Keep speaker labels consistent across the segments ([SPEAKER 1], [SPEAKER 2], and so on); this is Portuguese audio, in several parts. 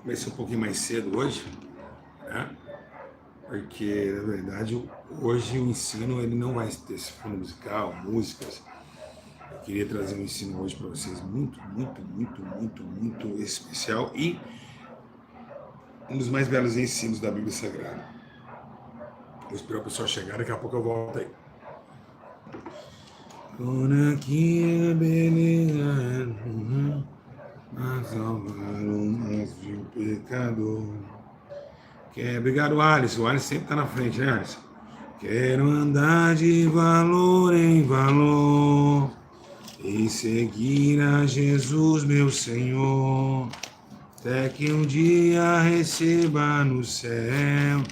[SPEAKER 1] Comecei um pouquinho mais cedo hoje, né? Porque, na verdade, hoje o ensino ele não vai ter esse fundo musical, músicas. Eu queria trazer um ensino hoje para vocês muito especial e um dos mais belos ensinos da Bíblia Sagrada. Vou esperar o pessoal chegar, daqui a pouco eu volto aí. Por aqui a beleza a salvar o mais vil pecador. Obrigado, Alisson. O Alisson sempre tá na frente, né, Alisson? Quero andar de valor em valor e seguir a Jesus, meu Senhor, até que um dia receba no céu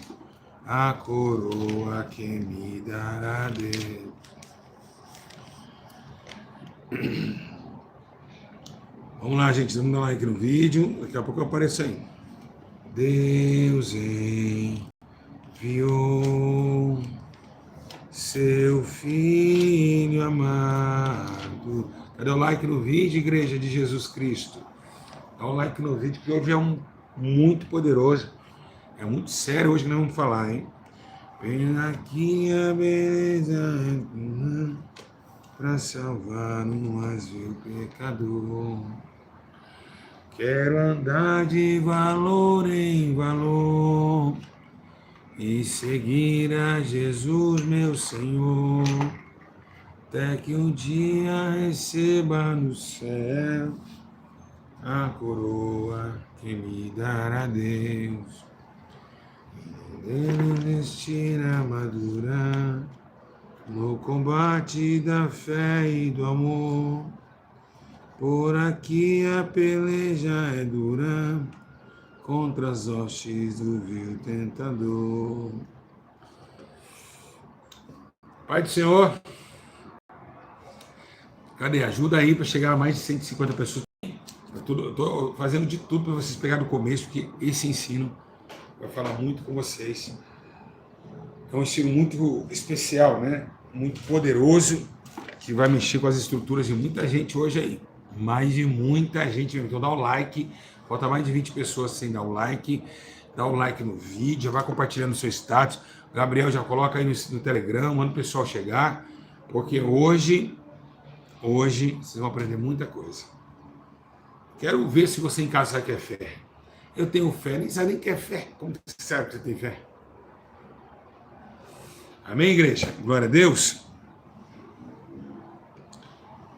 [SPEAKER 1] a coroa que me dará Deus. Vamos lá, gente, vamos dar like no vídeo, daqui a pouco eu apareço aí. Deus enviou seu Filho amado. Cadê o like no vídeo, Igreja de Jesus Cristo? Dá um like no vídeo, que hoje é muito poderoso. É muito sério hoje que nós vamos falar, hein? Pena aqui a beleza para salvar um asilo pecador. Quero andar de valor em valor e seguir a Jesus, meu Senhor, até que um dia receba no céu a coroa que me dará Deus. Devo vestir a armadura no combate da fé e do amor. Por aqui a peleja é dura contra as hostes do vil tentador. Pai do Senhor, cadê? Ajuda aí para chegar a mais de 150 pessoas. Eu estou fazendo de tudo para vocês pegarem do começo, porque esse ensino vai falar muito com vocês. É um ensino muito especial, né? Muito poderoso, que vai mexer com as estruturas de muita gente hoje aí. Mais de muita gente. Então dá o like. Falta mais de 20 pessoas sem dar o like. Dá o like no vídeo, já vai compartilhando o seu status. O Gabriel já coloca aí no Telegram, manda o pessoal chegar. Porque hoje vocês vão aprender muita coisa. Quero ver se você em casa sabe o que é fé. Eu tenho fé, nem sabe nem o que é fé. Como você sabe que você tem fé? Amém, igreja? Glória a Deus.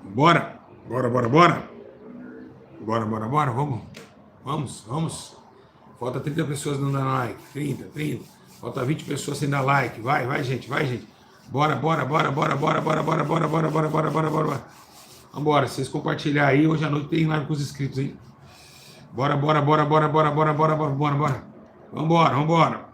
[SPEAKER 1] Bora. Vamos. Falta 30 pessoas não dando like. 30. Falta 20 pessoas sem dar like. Vai, gente. Bora. Vambora, vocês compartilhar aí. Hoje à noite tem live com os inscritos, hein? Bora. Vambora.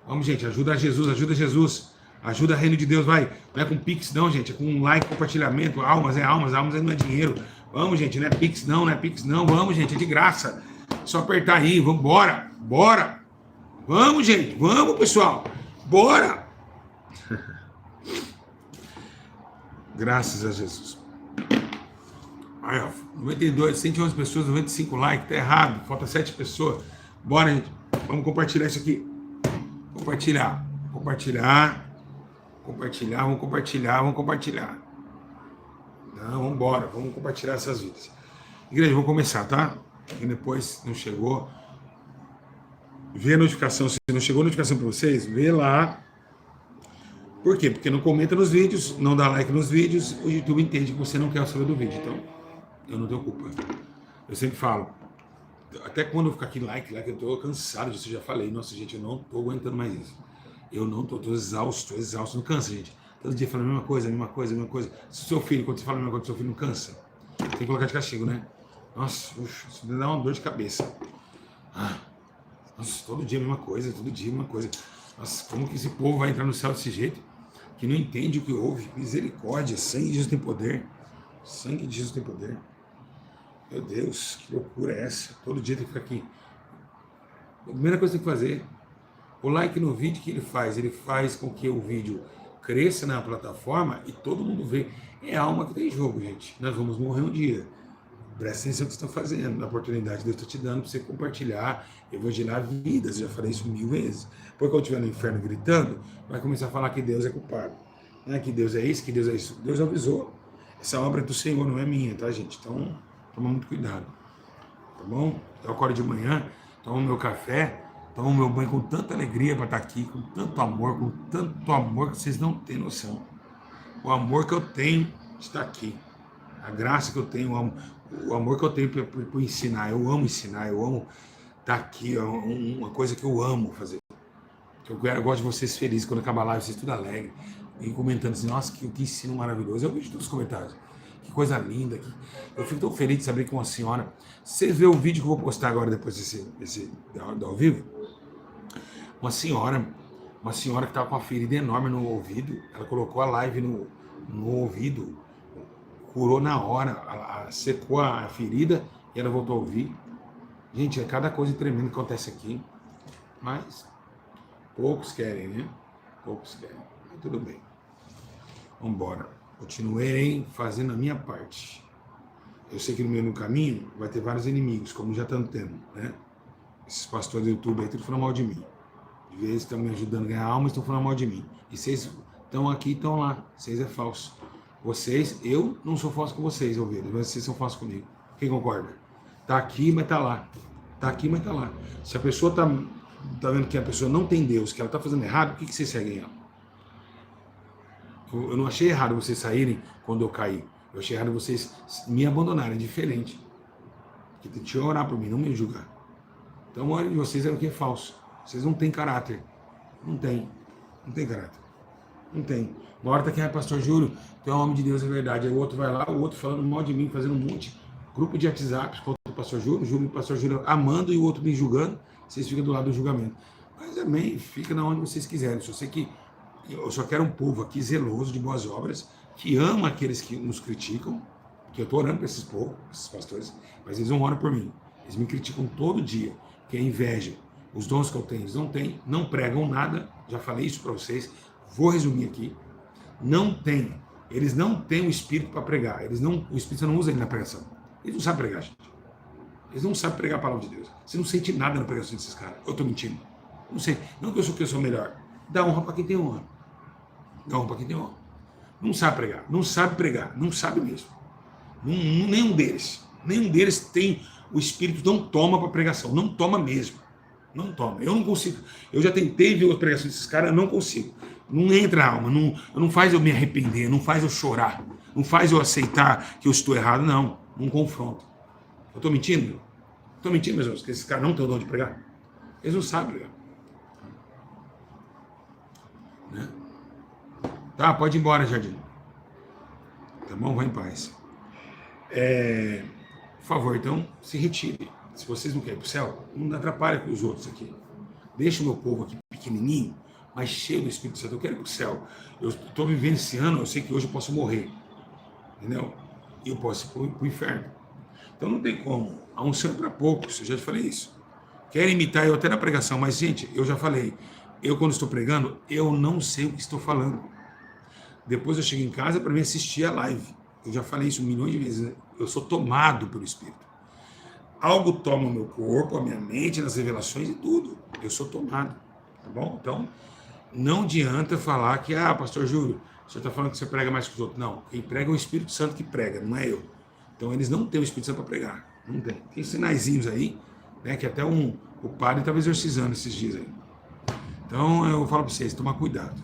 [SPEAKER 1] Vamos, gente, ajuda Jesus. Ajuda o reino de Deus, vai. Não é com Pix não, gente, é com like, compartilhamento. Almas não é dinheiro. Vamos, gente, não é Pix não. Vamos, gente, é de graça. Só apertar aí, vamos, bora. Vamos, gente, vamos, pessoal. Bora. Graças a Jesus. Aí, ó, 92, 111 pessoas, 95 likes, tá errado. Falta 7 pessoas. Bora, gente. Vamos compartilhar isso aqui. Compartilhar. Vamos compartilhar. Não, vamos embora, vamos compartilhar essas vidas. Igreja, vamos começar, tá? E depois não chegou. Vê a notificação, se não chegou a notificação para vocês, vê lá. Por quê? Porque não comenta nos vídeos, não dá like nos vídeos, o YouTube entende que você não quer saber do vídeo, então eu não tenho culpa. Eu sempre falo, até quando eu ficar aqui like, eu tô cansado disso, eu já falei, nossa gente, eu não tô aguentando mais isso. Eu não tô exausto, não cansa, gente. Todo dia falando a mesma coisa. Se o seu filho, quando você fala a mesma coisa, seu filho não cansa, tem que colocar de castigo, né? Nossa, isso me dá uma dor de cabeça. Nossa, todo dia a mesma coisa. Nossa, como que esse povo vai entrar no céu desse jeito? Que não entende o que houve. Misericórdia, sangue de Jesus tem poder. Meu Deus, que loucura é essa? Todo dia tem que ficar aqui. A primeira coisa que tem que fazer, o like no vídeo que ele faz com que o vídeo cresça na plataforma e todo mundo vê. É a alma que tem jogo, gente. Nós vamos morrer um dia. Presta atenção no que você está fazendo, na oportunidade que Deus está te dando para você compartilhar, evangelizar vidas. Eu já falei isso 1000 vezes. Depois, quando estiver no inferno gritando, vai começar a falar que Deus é culpado. Né? Que Deus é isso, que Deus é isso. Deus avisou. Essa obra é do Senhor, não é minha, tá, gente? Então, toma muito cuidado. Tá bom? Eu acordo de manhã, tomo meu café, tomo meu banho com tanta alegria para estar aqui, com tanto amor que vocês não têm noção. O amor que eu tenho está aqui. A graça que eu tenho, o amor que eu tenho por ensinar. Eu amo ensinar, eu amo estar aqui. É uma coisa que eu amo fazer. Eu gosto de vocês felizes, quando acabar a live, vocês tudo alegre. E comentando assim, nossa, que ensino maravilhoso. Eu vejo todos os comentários. Que coisa linda. Eu fico tão feliz de saber que uma senhora... Você vê o vídeo que eu vou postar agora, depois desse ao vivo? Uma senhora que estava com uma ferida enorme no ouvido, ela colocou a live no ouvido, curou na hora, secou a ferida e ela voltou a ouvir. Gente, é cada coisa tremenda que acontece aqui, mas poucos querem, né? Poucos querem, mas tudo bem. Vamos embora. Continuei fazendo a minha parte. Eu sei que no meio do caminho vai ter vários inimigos, como já estão tendo, né? Esses pastores do YouTube aí, tudo falando mal de mim. De vez estão me ajudando a ganhar alma, estão falando mal de mim. E vocês estão aqui, estão lá. Vocês é falso. Vocês, eu não sou falso com vocês, ovelhas, mas vocês são falsos comigo. Quem concorda? Tá aqui, mas tá lá. Tá aqui, mas tá lá. Se a pessoa tá vendo que a pessoa não tem Deus, que ela tá fazendo errado, o que vocês seguem ela? Eu não achei errado vocês saírem quando eu caí. Eu achei errado vocês me abandonarem, diferente. Porque tem que orar por mim, não me julgar. Então, a maioria de vocês é o que é falso. Vocês não têm caráter. Não tem. Não tem caráter. Não tem. Uma hora tá aqui, pastor Júlio, tu é um homem de Deus, é verdade. Aí o outro vai lá, o outro falando mal de mim, fazendo um monte. Grupo de WhatsApp contra o pastor Júlio, o pastor Júlio amando e o outro me julgando. Vocês ficam do lado do julgamento. Mas amém, fica na onde vocês quiserem. Eu sei que eu só quero um povo aqui zeloso de boas obras, que ama aqueles que nos criticam, que eu estou orando para esses povos, esses pastores, mas eles não oram por mim. Eles me criticam todo dia, que é inveja. Os dons que eu tenho, eles não têm, não pregam nada, já falei isso para vocês, vou resumir aqui. Não tem, eles não têm o Espírito para pregar, o Espírito não usa ele na pregação. Eles não sabem pregar, gente. Eles não sabem pregar a palavra de Deus. Você não sente nada na pregação desses caras. Eu estou mentindo. Não sei, não que eu sou melhor. Dá honra para quem tem honra. Dá honra para quem tem honra. Não sabe pregar, não sabe pregar, não sabe mesmo. Nenhum deles tem, o Espírito não toma para pregação, não toma mesmo. Não toma, eu não consigo. Eu já tentei ver a pregação desses caras, eu não consigo. Não entra a alma, não faz eu me arrepender, não faz eu chorar, não faz eu aceitar que eu estou errado, não confronto. Eu estou mentindo? Estou mentindo, meus irmãos, que esses caras não têm o dom de pregar? Eles não sabem pregar. Né? Tá, pode ir embora, Jardim. Tá bom? Vai em paz. Por favor, então, se retire. Se vocês não querem ir para o céu, não atrapalhe com os outros aqui. Deixa o meu povo aqui pequenininho, mas cheio do Espírito Santo. Eu quero ir para o céu. Eu estou vivendo esse ano, eu sei que hoje eu posso morrer. Entendeu? E eu posso ir para o inferno. Então não tem como. A unção é para poucos, eu já te falei isso. Querem imitar eu até na pregação, mas, gente, eu já falei. Eu, quando estou pregando, eu não sei o que estou falando. Depois eu chego em casa para me assistir a live. Eu já falei isso milhões de vezes. Né? Eu sou tomado pelo Espírito. Algo toma o meu corpo, a minha mente, nas revelações e tudo. Eu sou tomado, tá bom? Então, não adianta falar que, pastor Júlio, o senhor está falando que você prega mais que os outros. Não, quem prega é o Espírito Santo que prega, não é eu. Então, eles não têm o Espírito Santo para pregar. Não tem. Tem sinaizinhos aí, né, que até o padre estava exorcizando esses dias aí. Então, eu falo para vocês, tomar cuidado.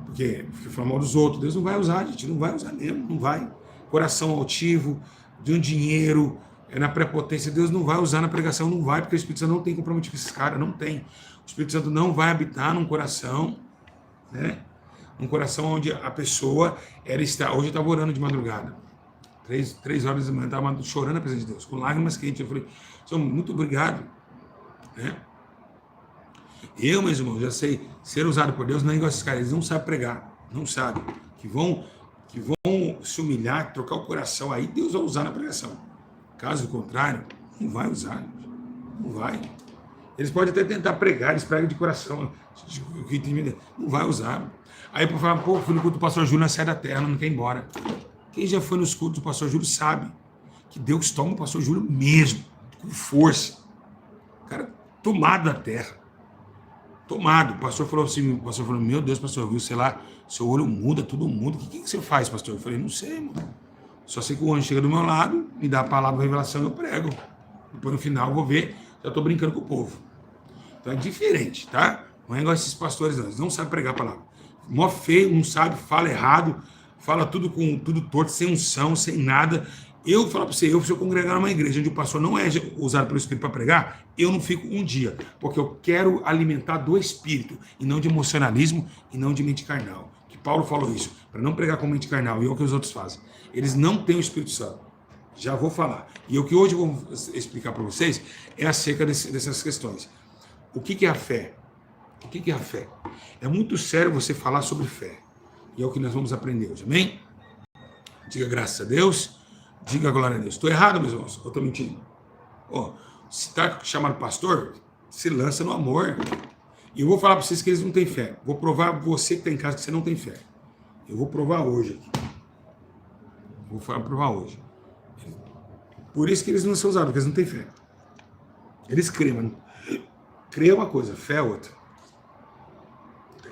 [SPEAKER 1] Porque falar mal dos outros, Deus não vai usar, gente, não vai usar mesmo, não vai. Coração altivo, de um dinheiro... na prepotência, Deus não vai usar na pregação, não vai, porque o Espírito Santo não tem compromisso com esses caras, não tem. O Espírito Santo não vai habitar num coração, né? Um coração onde a pessoa, ela está, hoje eu estava orando de madrugada, 3 horas da manhã, estava chorando a presença de Deus, com lágrimas quentes, eu falei, Senhor, muito obrigado, né? Eu, meus irmãos, já sei, ser usado por Deus não é igual a esses caras, eles não sabem pregar, não sabem, que vão se humilhar, trocar o coração, aí Deus vai usar na pregação. Caso contrário, não vai usar. Não vai. Eles podem até tentar pregar, eles pregam de coração. Não vai usar. Aí para falar, fui no culto do pastor Júlio, sai da terra, não quer ir embora. Quem já foi nos cultos do pastor Júlio sabe que Deus toma o pastor Júlio mesmo, com força. Cara, tomado da terra. Tomado. O pastor falou assim, meu Deus, pastor, viu, sei lá, seu olho muda, tudo muda. O que você faz, pastor? Eu falei, não sei, mano. Só sei que o anjo chega do meu lado, me dá a palavra, a revelação, eu prego. Depois no final eu vou ver, já estou brincando com o povo. Então é diferente, tá? Não é igual esses pastores, não. Eles não sabem pregar a palavra. Mó feio, não sabe, fala errado, fala tudo com tudo torto, sem unção, sem nada. Eu falo para você, se eu congregar numa igreja onde o pastor não é usado pelo Espírito para pregar, eu não fico um dia, porque eu quero alimentar do Espírito, e não de emocionalismo, e não de mente carnal. Que Paulo falou isso, para não pregar com mente carnal, e é o que os outros fazem. Eles não têm o Espírito Santo. Já vou falar. E o que hoje eu vou explicar para vocês é acerca dessas questões. O que é a fé? O que é a fé? É muito sério você falar sobre fé. E é o que nós vamos aprender hoje, amém? Diga graças a Deus. Diga glória a Deus. Estou errado, meus irmãos? Eu estou mentindo? Se está chamado pastor, se lança no amor. E eu vou falar para vocês que eles não têm fé. Vou provar você que está em casa que você não tem fé. Eu vou provar hoje aqui. Vou provar hoje. Por isso que eles não são usados, porque eles não têm fé. Eles creem, mano. Crer é uma coisa, fé é outra.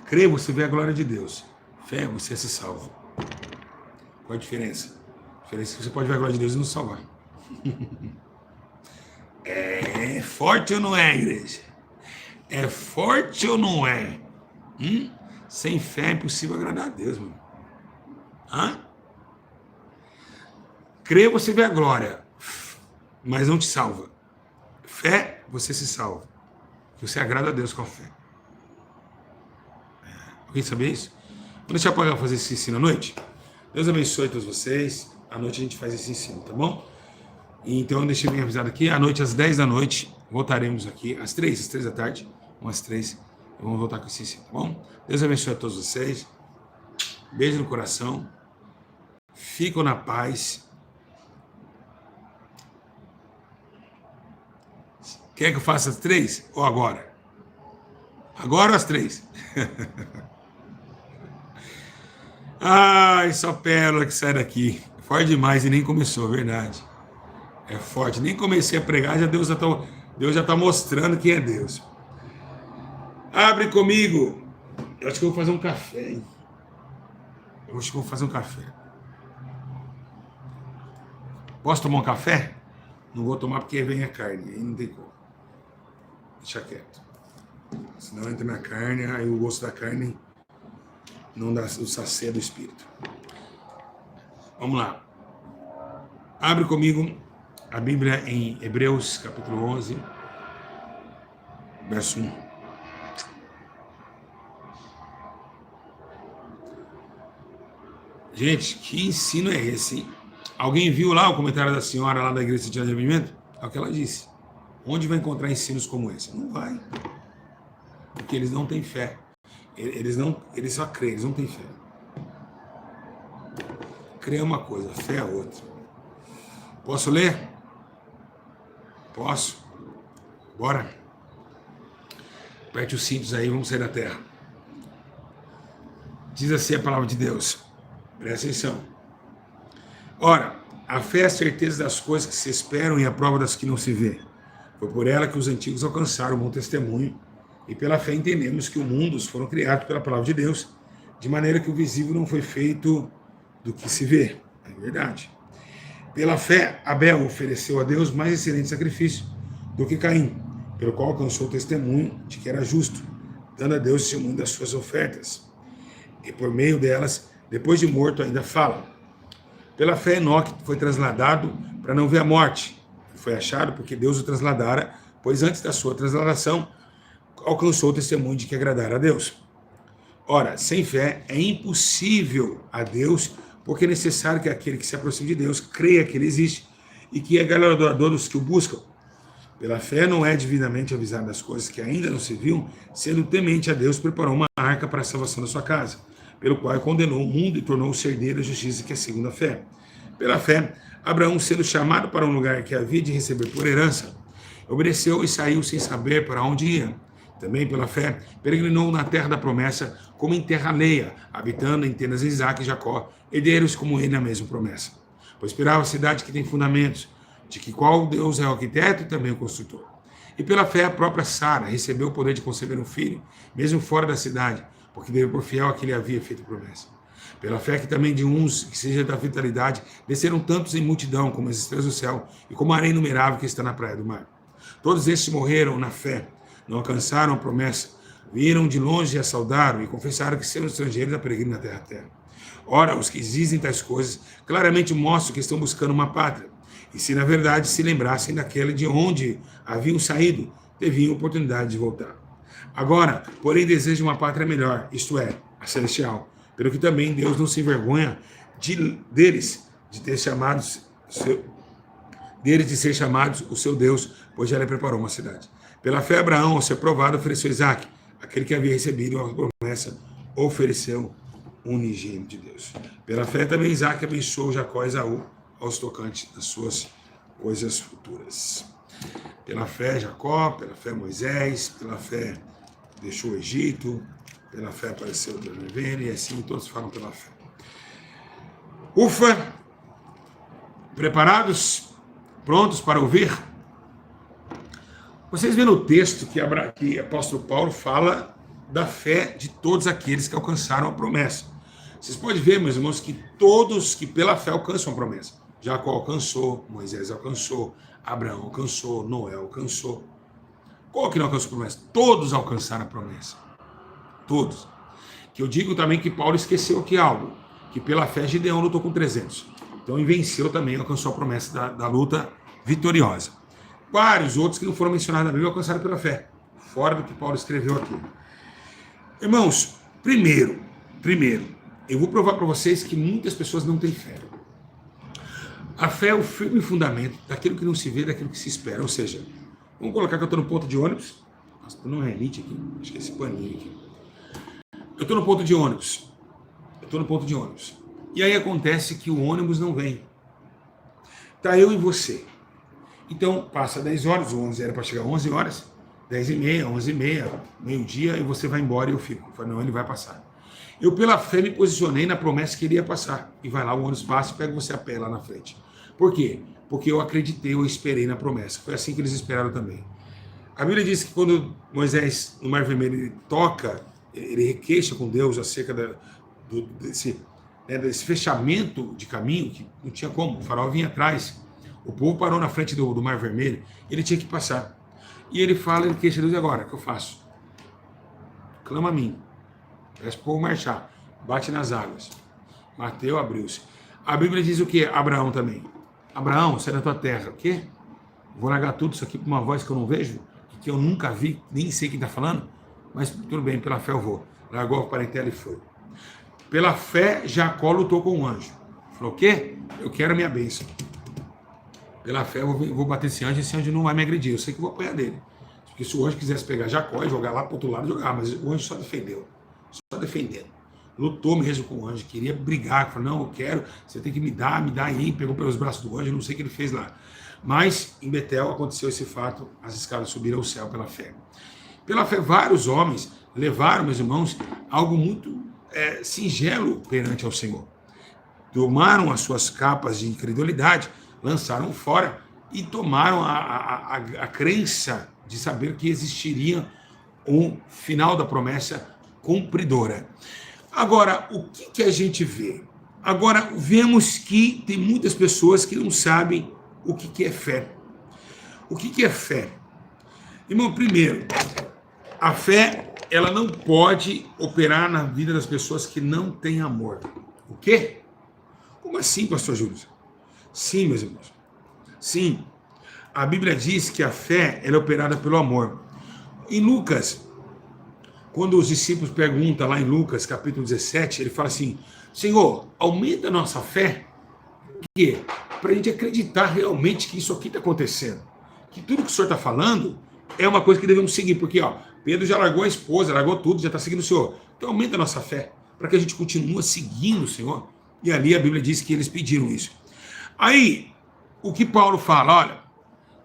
[SPEAKER 1] Crer, você vê a glória de Deus. Fé, você se salva. Qual a diferença? A diferença é que você pode ver a glória de Deus e não salvar. É forte ou não é, igreja? É forte ou não é? Sem fé é impossível agradar a Deus, mano. Crer, você vê a glória, mas não te salva. Fé, você se salva. Você agrada a Deus com a fé. Alguém sabia isso? Vou deixar para fazer esse ensino à noite. Deus abençoe todos vocês. À noite a gente faz esse ensino, tá bom? Então eu deixei bem avisado aqui. À noite, às 10 da noite, voltaremos aqui. Às 3 da tarde. Umas 3. Vamos voltar com esse ensino, tá bom? Deus abençoe a todos vocês. Beijo no coração. Ficam na paz. Quer que eu faça às 3 ou agora? Agora ou às 3? Ai, só pérola que sai daqui. Forte demais e nem começou, verdade. É forte. Nem comecei a pregar, Deus já está mostrando quem é Deus. Abre comigo. Eu acho que eu vou fazer um café, hein? Eu acho que eu vou fazer um café. Posso tomar um café? Não vou tomar porque vem a carne. Aí não tem como. Deixa quieto. Senão entra na carne, aí o gosto da carne não dá o sacê do espírito. Vamos lá. Abre comigo a Bíblia em Hebreus, capítulo 11, verso 1. Gente, que ensino é esse, hein? Alguém viu lá o comentário da senhora lá da igreja de Avivamento? É o que ela disse. Onde vai encontrar ensinos como esse? Não vai. Porque eles não têm fé. Eles só creem, eles não têm fé. Crer é uma coisa, fé é outra. Posso ler? Posso? Bora. Aperte os cintos aí, vamos sair da terra. Diz assim a palavra de Deus. Presta atenção. Ora, a fé é a certeza das coisas que se esperam e a prova das que não se vê. Foi por ela que os antigos alcançaram o bom testemunho, e pela fé entendemos que os mundos foram criados pela palavra de Deus, de maneira que o visível não foi feito do que se vê. É verdade. Pela fé, Abel ofereceu a Deus mais excelente sacrifício do que Caim, pelo qual alcançou o testemunho de que era justo, dando a Deus testemunho das suas ofertas. E por meio delas, depois de morto, ainda fala. Pela fé, Enoque foi trasladado para não ver a morte. Foi achado porque Deus o trasladara, pois antes da sua trasladação, alcançou o testemunho de que agradara a Deus. Ora, sem fé é impossível a Deus, porque é necessário que aquele que se aproxime de Deus creia que ele existe e que é galardoador dos que o buscam. Pela fé não é divinamente avisado das coisas que ainda não se viam, sendo temente a Deus, preparou uma arca para a salvação da sua casa, pelo qual condenou o mundo e tornou-se herdeiro da justiça, que é segundo a fé. Pela fé, Abraão, sendo chamado para um lugar que havia de receber por herança, obedeceu e saiu sem saber para onde ia. Também pela fé, peregrinou na terra da promessa, como em terra alheia, habitando em tendas de Isaque e Jacó, herdeiros como ele na mesma promessa. pois esperava a cidade que tem fundamentos, de que qual Deus é o arquiteto e também o construtor. E pela fé a própria Sara recebeu o poder de conceber um filho, mesmo fora da cidade, porque deu por fiel a que lhe havia feito promessa. Pela fé que também de uns, que seja da vitalidade, desceram tantos em multidão como as estrelas do céu e como a areia inumerável que está na praia do mar. Todos estes morreram na fé, não alcançaram a promessa, viram de longe e a saudaram e confessaram que serão estrangeiros a peregrino na terra a terra. Ora, os que dizem tais coisas claramente mostram que estão buscando uma pátria, e se na verdade se lembrassem daquela de onde haviam saído, teriam oportunidade de voltar. Agora, porém, desejam uma pátria melhor, isto é, a celestial, pelo que também Deus não se envergonha deles de ser chamados o seu Deus, pois já lhe preparou uma cidade. Pela fé, Abraão, ao ser provado, ofereceu Isaque, aquele que havia recebido a promessa, ofereceu o unigênito de Deus. Pela fé também Isaque abençoou Jacó e Esaú aos tocantes das suas coisas futuras. Pela fé Jacó, pela fé Moisés, pela fé deixou o Egito, pela fé apareceu o Deus e assim todos falam pela fé. Ufa! Preparados? Prontos para ouvir? Vocês vêem no texto que o apóstolo Paulo fala da fé de todos aqueles que alcançaram a promessa. Vocês podem ver, meus irmãos, que todos que pela fé alcançam a promessa. Jacó alcançou, Moisés alcançou, Abraão alcançou, Noé alcançou. Qual que não alcançou a promessa? Todos alcançaram a promessa. Todos. Que eu digo também que Paulo esqueceu aqui algo, que pela fé Gideão lutou com 300. Então ele venceu também, alcançou a promessa da luta vitoriosa. Vários outros que não foram mencionados na Bíblia alcançaram pela fé, fora do que Paulo escreveu aqui. Irmãos, primeiro, eu vou provar para vocês que muitas pessoas não têm fé. A fé é o firme fundamento daquilo que não se vê, daquilo que se espera. Ou seja, vamos colocar que eu estou no ponto de ônibus. Nossa, estou numa renite aqui, acho que é esse paninho aqui. Eu estou no ponto de ônibus. E aí acontece que o ônibus não vem. Tá eu e você. Então, passa 10 horas, o ônibus era para chegar 11 horas, 10h30, 11h30, meio-dia, e você vai embora e eu fico. Eu falei, não, ele vai passar. Eu, pela fé, me posicionei na promessa que ele ia passar. E vai lá, o ônibus passa e pega você a pé lá na frente. Por quê? Porque eu acreditei, eu esperei na promessa. Foi assim que eles esperaram também. A Bíblia diz que quando Moisés, no Mar Vermelho, ele toca, ele requeixa com Deus acerca desse fechamento de caminho, que não tinha como, o farol vinha atrás. O povo parou na frente do Mar Vermelho, ele tinha que passar. E ele fala, ele queixa Deus, agora, o que eu faço? Clama a mim. Peço para o povo marchar. Bate nas águas. Bateu, abriu-se. A Bíblia diz o quê? Abraão também. Abraão, sai da tua terra. O quê? Vou largar tudo isso aqui para uma voz que eu não vejo, que eu nunca vi, nem sei quem está falando, mas tudo bem, pela fé eu vou. Largou a parentela e foi. Pela fé, Jacó lutou com um anjo. Falou, o quê? Eu quero a minha bênção. Pela fé, eu vou bater esse anjo não vai me agredir. Eu sei que eu vou apanhar dele. Porque se o anjo quisesse pegar Jacó e jogar lá para o outro lado, jogava. Mas o anjo só defendeu. Só defendendo. Lutou mesmo com o anjo. Queria brigar. Falou, não, eu quero. Você tem que me dar aí. Pegou pelos braços do anjo. Não sei o que ele fez lá. Mas, em Betel, aconteceu esse fato. As escadas subiram ao céu pela fé. Pela fé, vários homens levaram, meus irmãos, algo muito singelo perante ao Senhor. Tomaram as suas capas de incredulidade, lançaram fora e tomaram a crença de saber que existiria um final da promessa cumpridora. Agora, o que a gente vê? Agora, vemos que tem muitas pessoas que não sabem o que é fé. O que é fé? Irmão, primeiro, a fé, ela não pode operar na vida das pessoas que não têm amor. O quê? Como assim, pastor Júlio? Sim, meus irmãos. Sim. A Bíblia diz que a fé ela é operada pelo amor. Em Lucas, quando os discípulos perguntam lá em Lucas, capítulo 17, ele fala assim, Senhor, aumenta a nossa fé, que para a gente acreditar realmente que isso aqui está acontecendo. Que tudo que o Senhor está falando é uma coisa que devemos seguir. Porque Pedro já largou a esposa, largou tudo, já está seguindo o Senhor. Então aumenta a nossa fé, para que a gente continue seguindo o Senhor. E ali a Bíblia diz que eles pediram isso. Aí, o que Paulo fala, olha,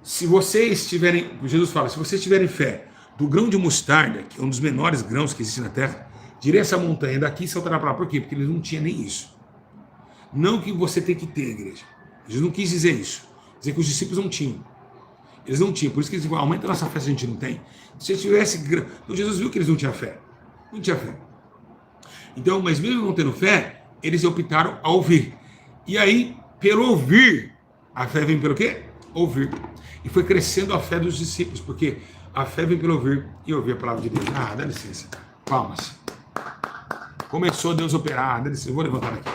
[SPEAKER 1] se vocês tiverem, Jesus fala, se vocês tiverem fé do grão de mostarda, que é um dos menores grãos que existe na terra, direi essa montanha daqui e saltará para lá. Por quê? Porque eles não tinham nem isso. Não que você tem que ter, igreja. Jesus não quis dizer isso. Dizer que os discípulos não tinham. Eles não tinham. Por isso que eles disseram, aumenta a nossa fé se a gente não tem. Se tivesse... Então Jesus viu que eles não tinham fé. Não tinha fé. Então, mas mesmo não tendo fé, eles optaram a ouvir. E aí, pelo ouvir, a fé vem pelo quê? Ouvir. E foi crescendo a fé dos discípulos, porque a fé vem pelo ouvir e ouvir a palavra de Deus. Ah, dá licença. Palmas. Começou Deus a operar. Dá licença. Eu vou levantar aqui.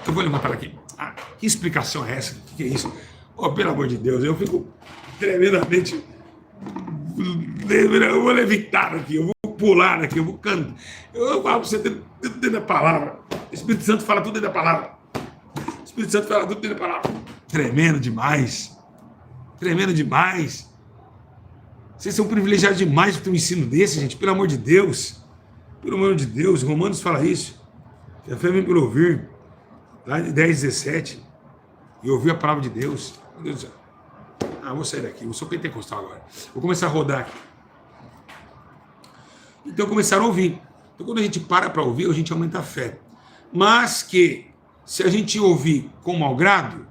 [SPEAKER 1] Eu vou levantar aqui. Ah, que explicação é essa? O que é isso? Oh, pelo amor de Deus, eu fico tremendamente... Eu vou levitar aqui, eu vou pular aqui, eu vou cantar. Eu falo para você dentro da palavra. O Espírito Santo fala tudo dentro da palavra. O Espírito Santo fala tudo dentro da palavra. Tremendo demais. Tremendo demais. Vocês são privilegiados demais por ter um ensino desse, gente. Pelo amor de Deus. Pelo amor de Deus. Romanos fala isso. Que a fé vem pelo ouvir. Lá de 10, 17. E ouvir a palavra de Deus. Meu Deus do céu. Ah, vou sair daqui. Eu sou pentecostal agora. Vou começar a rodar aqui. Então começaram a ouvir. Então quando a gente para ouvir, a gente aumenta a fé. Mas que, se a gente ouvir com mau grado,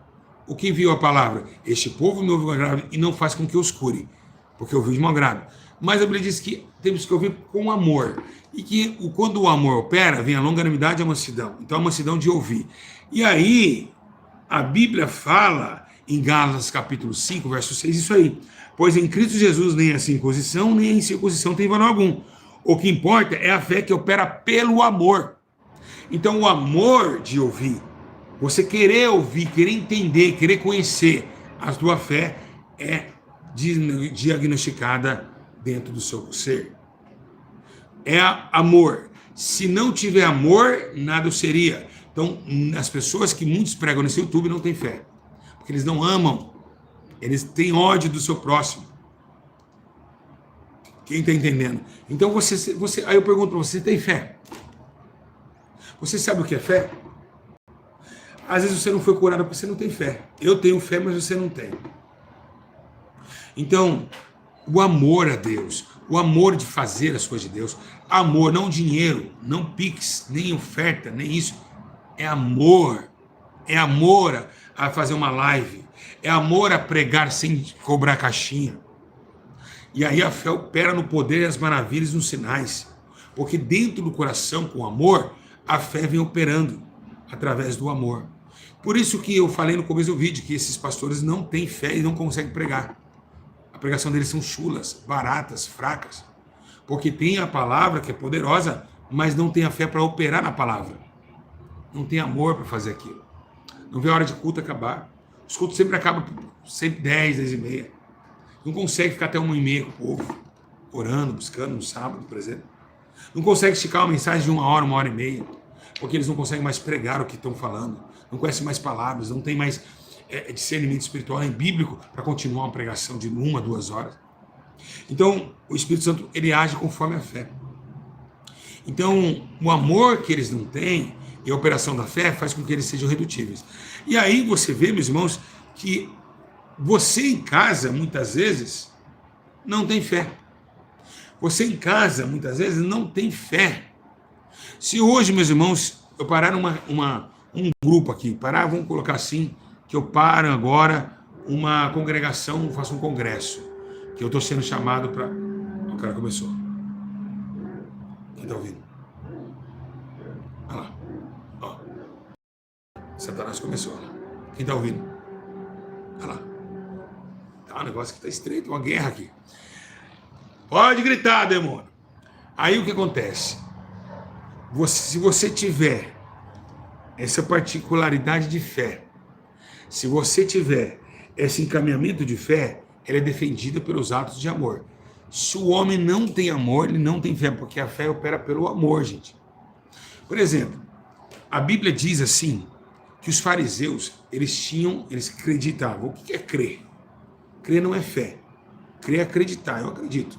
[SPEAKER 1] o que enviou a palavra? Este povo me ouve com mau grado e não faz com que os cure, porque ouviu de mau grado. Mas a Bíblia diz que temos que ouvir com amor. E que quando o amor opera, vem a longanimidade e a mansidão. Então a mansidão de ouvir. E aí, a Bíblia fala... em Gálatas capítulo 5, verso 6, isso aí. Pois em Cristo Jesus nem a circuncisão, nem a incircuncisão tem valor algum. O que importa é a fé que opera pelo amor. Então o amor de ouvir, você querer ouvir, querer entender, querer conhecer, a sua fé é diagnosticada dentro do seu ser. É amor. Se não tiver amor, nada seria. Então as pessoas que muitos pregam nesse YouTube não têm fé. Porque eles não amam, eles têm ódio do seu próximo. Quem está entendendo? Então aí eu pergunto para você, tem fé? Você sabe o que é fé? Às vezes você não foi curado porque você não tem fé. Eu tenho fé, mas você não tem. Então, o amor a Deus, o amor de fazer as coisas de Deus, amor, não dinheiro, não pix, nem oferta, nem isso, é amor. É amor a fazer uma live. É amor a pregar sem cobrar caixinha. E aí a fé opera no poder e as maravilhas nos sinais. Porque dentro do coração, com amor, a fé vem operando através do amor. Por isso que eu falei no começo do vídeo que esses pastores não têm fé e não conseguem pregar. A pregação deles são chulas, baratas, fracas. Porque tem a palavra que é poderosa, mas não tem a fé para operar na palavra. Não tem amor para fazer aquilo. Não vê a hora de culto acabar. Os cultos sempre acabam sempre 10, 10 e meia. Não consegue ficar até 1h30 com o povo, orando, buscando no sábado, por exemplo. Não consegue esticar uma mensagem de 1 hora, 1h30, porque eles não conseguem mais pregar o que estão falando. Não conhecem mais palavras, não tem mais discernimento espiritual nem bíblico para continuar uma pregação de 1, 2 horas. Então, o Espírito Santo, ele age conforme a fé. Então, o amor que eles não têm e a operação da fé faz com que eles sejam redutíveis. E aí você vê, meus irmãos, que você em casa, muitas vezes, não tem fé. Você em casa, muitas vezes, não tem fé. Se hoje, meus irmãos, eu parar um grupo aqui, vamos colocar assim, que eu paro agora uma congregação, faço um congresso, que eu estou sendo chamado para... O cara começou. Quem está ouvindo? Olha lá. Ó. Satanás começou. Quem está ouvindo? Olha lá. Tá um negócio que está estreito, uma guerra aqui. Pode gritar, demônio. Aí o que acontece? Se você tiver essa particularidade de fé, se você tiver esse encaminhamento de fé, ela é defendida pelos atos de amor. Se o homem não tem amor, ele não tem fé, porque a fé opera pelo amor, gente. Por exemplo, a Bíblia diz assim, que os fariseus, eles acreditavam. O que é crer? Crer não é fé. Crer é acreditar, eu acredito.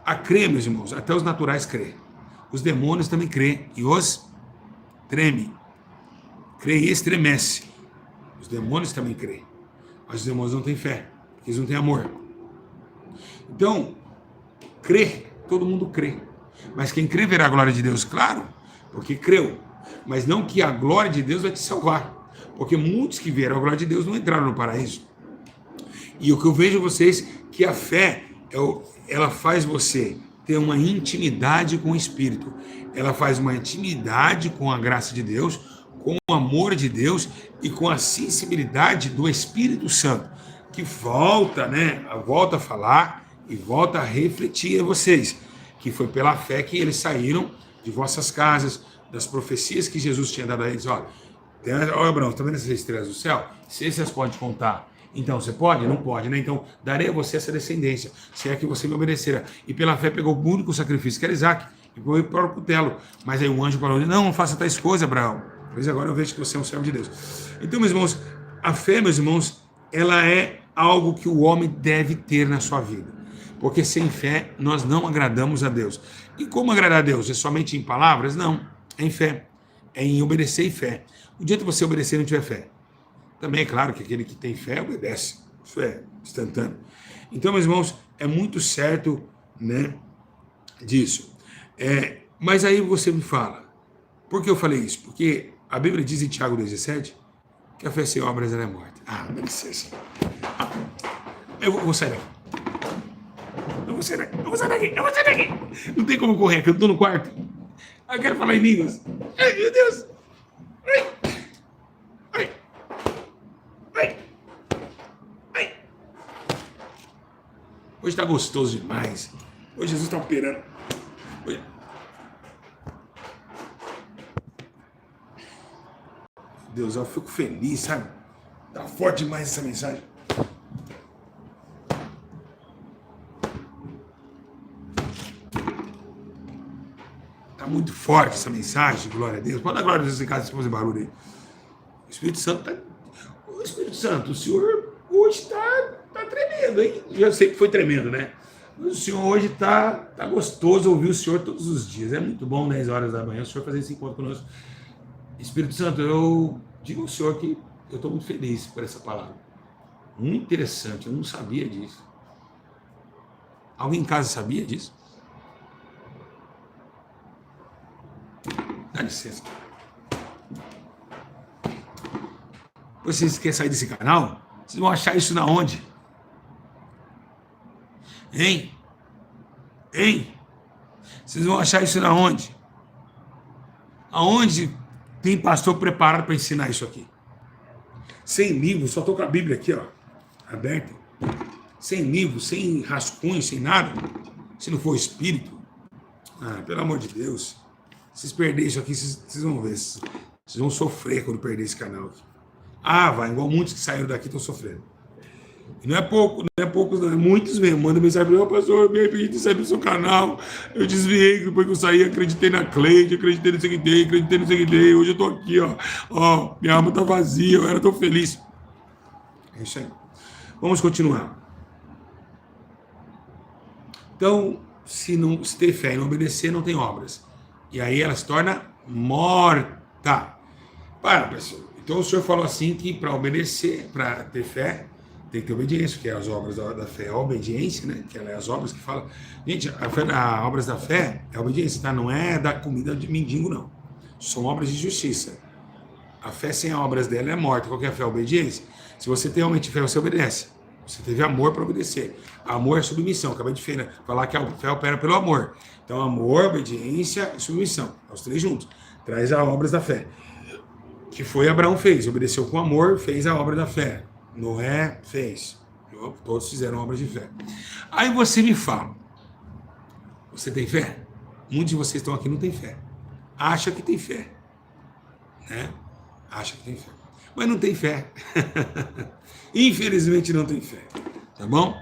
[SPEAKER 1] A crer, meus irmãos, até os naturais creem. Os demônios também creem e os tremem. Crê e estremece. Os demônios também creem. Mas os demônios não têm fé, porque eles não têm amor. Então, crer, todo mundo crê. Mas quem crê verá a glória de Deus, claro, porque creu. mas não que a glória de Deus vai te salvar, porque muitos que vieram a glória de Deus não entraram no paraíso. E o que eu vejo vocês, que a fé, ela faz você ter uma intimidade com o Espírito, ela faz uma intimidade com a graça de Deus, com o amor de Deus e com a sensibilidade do Espírito Santo, que volta, né, volta a falar e volta a refletir em vocês, que foi pela fé que eles saíram de vossas casas, das profecias que Jesus tinha dado a eles. Olha, Abraão, está vendo essas estrelas do céu? Se vocês podem contar, então você pode? Não pode, né? Então darei a você essa descendência, se é que você me obedecerá. E pela fé pegou o único sacrifício, que era Isaac, e foi para o cutelo. Mas aí o anjo falou: não faça tais coisas, Abraão, pois agora eu vejo que você é um servo de Deus. Então, meus irmãos, a fé, meus irmãos, ela é algo que o homem deve ter na sua vida, porque sem fé nós não agradamos a Deus. E como agradar a Deus? É somente em palavras? Não, é em fé, é em obedecer e fé. O dia que você obedecer e não tiver fé, também é claro que aquele que tem fé obedece, isso é instantâneo. Então, meus irmãos, é muito certo, né, disso. Mas aí você me fala, por que eu falei isso? Porque a Bíblia diz em Tiago 2,17 que a fé sem obras ela é morta. Ah, dá licença. Eu vou sair daqui. Eu vou sair daqui. Não tem como correr, que eu estou no quarto. Eu quero falar em línguas. Ai, meu Deus. Hoje está gostoso demais. Hoje Jesus está operando. Deus, eu fico feliz, sabe? Tá forte demais essa mensagem. Tá muito forte essa mensagem, glória a Deus. Pode dar glória a Deus em casa se fazer barulho aí. O Espírito Santo tá... O Espírito Santo, o Senhor hoje tá tremendo, hein? Já sei que foi tremendo, né? Mas o Senhor hoje tá gostoso ouvir o Senhor todos os dias. É muito bom, 10 horas da manhã, o Senhor fazer esse encontro conosco. Espírito Santo, eu digo ao Senhor que eu estou muito feliz por essa palavra. Muito interessante, eu não sabia disso. Alguém em casa sabia disso? Dá licença. Vocês querem sair desse canal? Vocês vão achar isso na onde? Hein? Vocês vão achar isso na onde? Aonde tem pastor preparado para ensinar isso aqui? Sem livro, só estou com a Bíblia aqui, ó, aberta. Sem livro, sem rascunho, sem nada. Se não for espírito. Ah, pelo amor de Deus. Se vocês perderem isso aqui, vocês vão ver. Vocês vão sofrer quando perder esse canal aqui. Ah, vai, igual muitos que saíram daqui estão sofrendo. E não é poucos, não, é muitos mesmo. Manda mensagem para mim: pastor, me arrependi de sair do seu canal. Eu desviei, depois que eu saí, acreditei na Cleide, acreditei no seguinte, acreditei no seguinte. Hoje eu tô aqui, ó, minha alma tá vazia, eu era tão feliz. É isso aí. Vamos continuar. Então, se ter fé e não obedecer, não tem obras. E aí ela se torna morta. Para, pessoal. Então o Senhor falou assim que para obedecer, para ter fé, tem que ter obediência, que é as obras da fé, a obediência, né? Que é as obras que fala. Gente, as obras da fé é a obediência, tá? Não é da comida de mendigo, não. São obras de justiça. A fé sem as obras dela é morta. Qual que é a fé? A obediência. Se você tem realmente fé, você obedece. Você teve amor para obedecer. Amor é submissão. Acabei de falar que a fé opera pelo amor. Então, amor, obediência e submissão. Os três juntos. Traz as obras da fé. Que foi Abraão fez. Obedeceu com amor, fez a obra da fé. Noé fez. Todos fizeram obras de fé. Aí você me fala. Você tem fé? Muitos de vocês estão aqui não tem fé. Acha que tem fé. Né? Acha que tem fé. Mas não tem fé. Infelizmente não tem fé. Tá bom?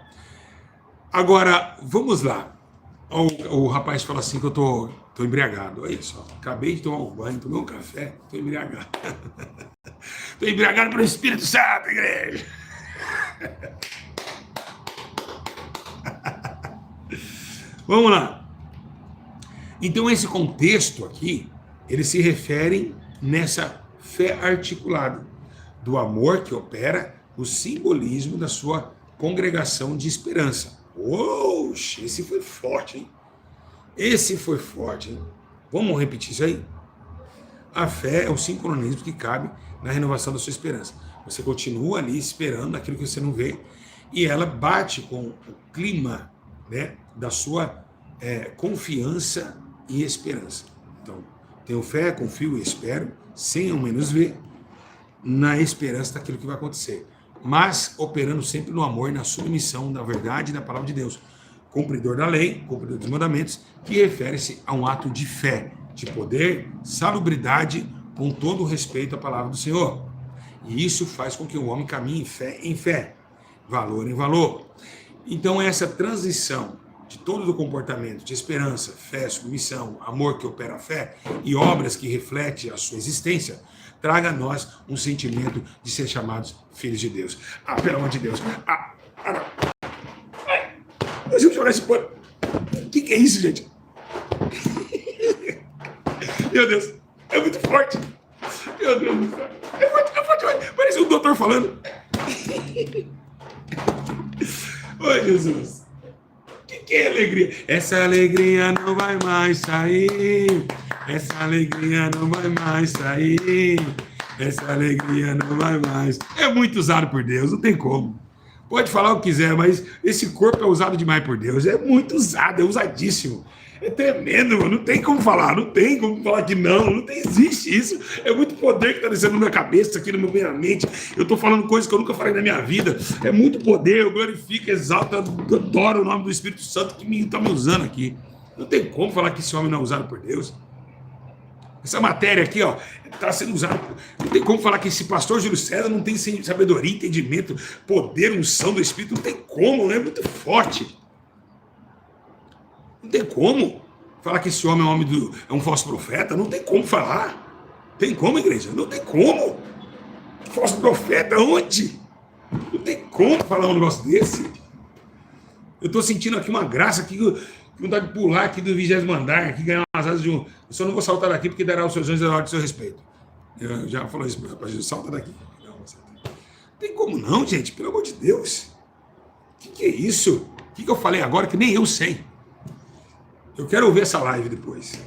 [SPEAKER 1] Agora, vamos lá. O rapaz fala assim que eu tô embriagado. Olha só. Acabei de tomar um banho, tomei um café, tô embriagado. Tô embriagado pelo Espírito Santo, igreja. Vamos lá. Então esse contexto aqui, eles se referem nessa fé articulada do amor que opera o simbolismo da sua congregação de esperança. Oxe, esse foi forte, hein? Esse foi forte, hein? Vamos repetir isso aí? a fé é o sincronismo que cabe na renovação da sua esperança. Você continua ali esperando aquilo que você não vê, e ela bate com o clima, né, da sua confiança e esperança. Então, tenho fé, confio e espero, sem ao menos ver, na esperança daquilo que vai acontecer, mas operando sempre no amor e na submissão da verdade e da palavra de Deus. Cumpridor da lei, cumpridor dos mandamentos, que refere-se a um ato de fé, de poder, salubridade, com todo o respeito à palavra do Senhor. E isso faz com que o homem caminhe em fé, valor em valor. Então, essa transição de todo o comportamento de esperança, fé, submissão, amor que opera a fé e obras que refletem a sua existência, traga a nós um sentimento de ser chamados filhos de Deus. Ah, pelo amor de Deus. Nós vamos jogar esse pano. O que é isso, gente? Meu Deus, é muito forte. Meu Deus do céu. É forte. Parece um doutor falando. Oi, Jesus. O que é alegria? Essa alegria não vai mais sair. Essa alegria não vai mais sair. Essa alegria não vai mais. É muito usado por Deus, não tem como. Pode falar o que quiser, mas esse corpo é usado demais por Deus. É muito usado, é usadíssimo. É tremendo, mano. Não tem como falar, não tem como falar que não existe isso. É muito poder que está descendo na minha cabeça, aqui na minha mente. Eu estou falando coisas que eu nunca falei na minha vida. É muito poder, eu glorifico, exalto, adoro o nome do Espírito Santo que está me usando aqui. Não tem como falar que esse homem não é usado por Deus. Essa matéria aqui, ó, está sendo usada. Não tem como falar que esse pastor Júlio César não tem sabedoria, entendimento, poder, unção do Espírito. Não tem como, né? É muito forte. Não tem como falar que esse homem é um falso profeta. Não tem como falar. Tem como, igreja? Não tem como. Falso profeta, onde? Não tem como falar um negócio desse. Eu estou sentindo aqui uma graça aqui, vontade de pular aqui do 20º andar, aqui ganhar umas asas de um. Eu só não vou saltar daqui porque dará os seus anjos a hora do seu respeito. Eu já falou isso, rapaz, salta daqui. Não tem como não, gente, pelo amor de Deus. O que é isso? O que eu falei agora que nem eu sei? Eu quero ouvir essa live depois.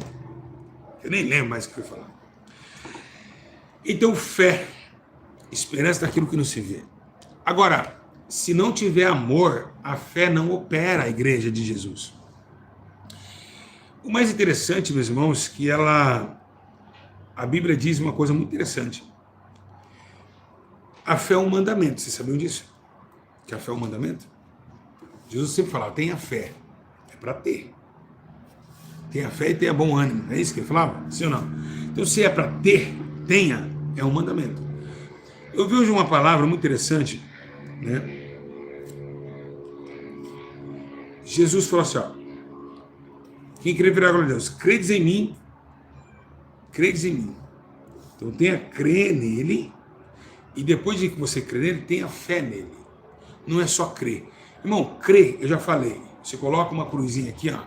[SPEAKER 1] Eu nem lembro mais o que eu ia falar. Então, fé, esperança daquilo que não se vê. Agora, se não tiver amor, a fé não opera a igreja de Jesus. O mais interessante, meus irmãos, que a Bíblia diz uma coisa muito interessante. A fé é um mandamento, vocês sabiam disso? Que a fé é um mandamento? Jesus sempre falava, tenha fé, é para ter. Tenha fé e tenha bom ânimo, é isso que ele falava? Sim ou não? Então, se é para ter, tenha, é um mandamento. Eu vi hoje uma palavra muito interessante, né? Jesus falou assim, ó, quem crê verá a glória de Deus. Credes em mim. Credes em mim. Então tenha crer nele. E depois de que você crer nele, tenha fé nele. Não é só crer. Irmão, crer, eu já falei. Você coloca uma cruzinha aqui, ó.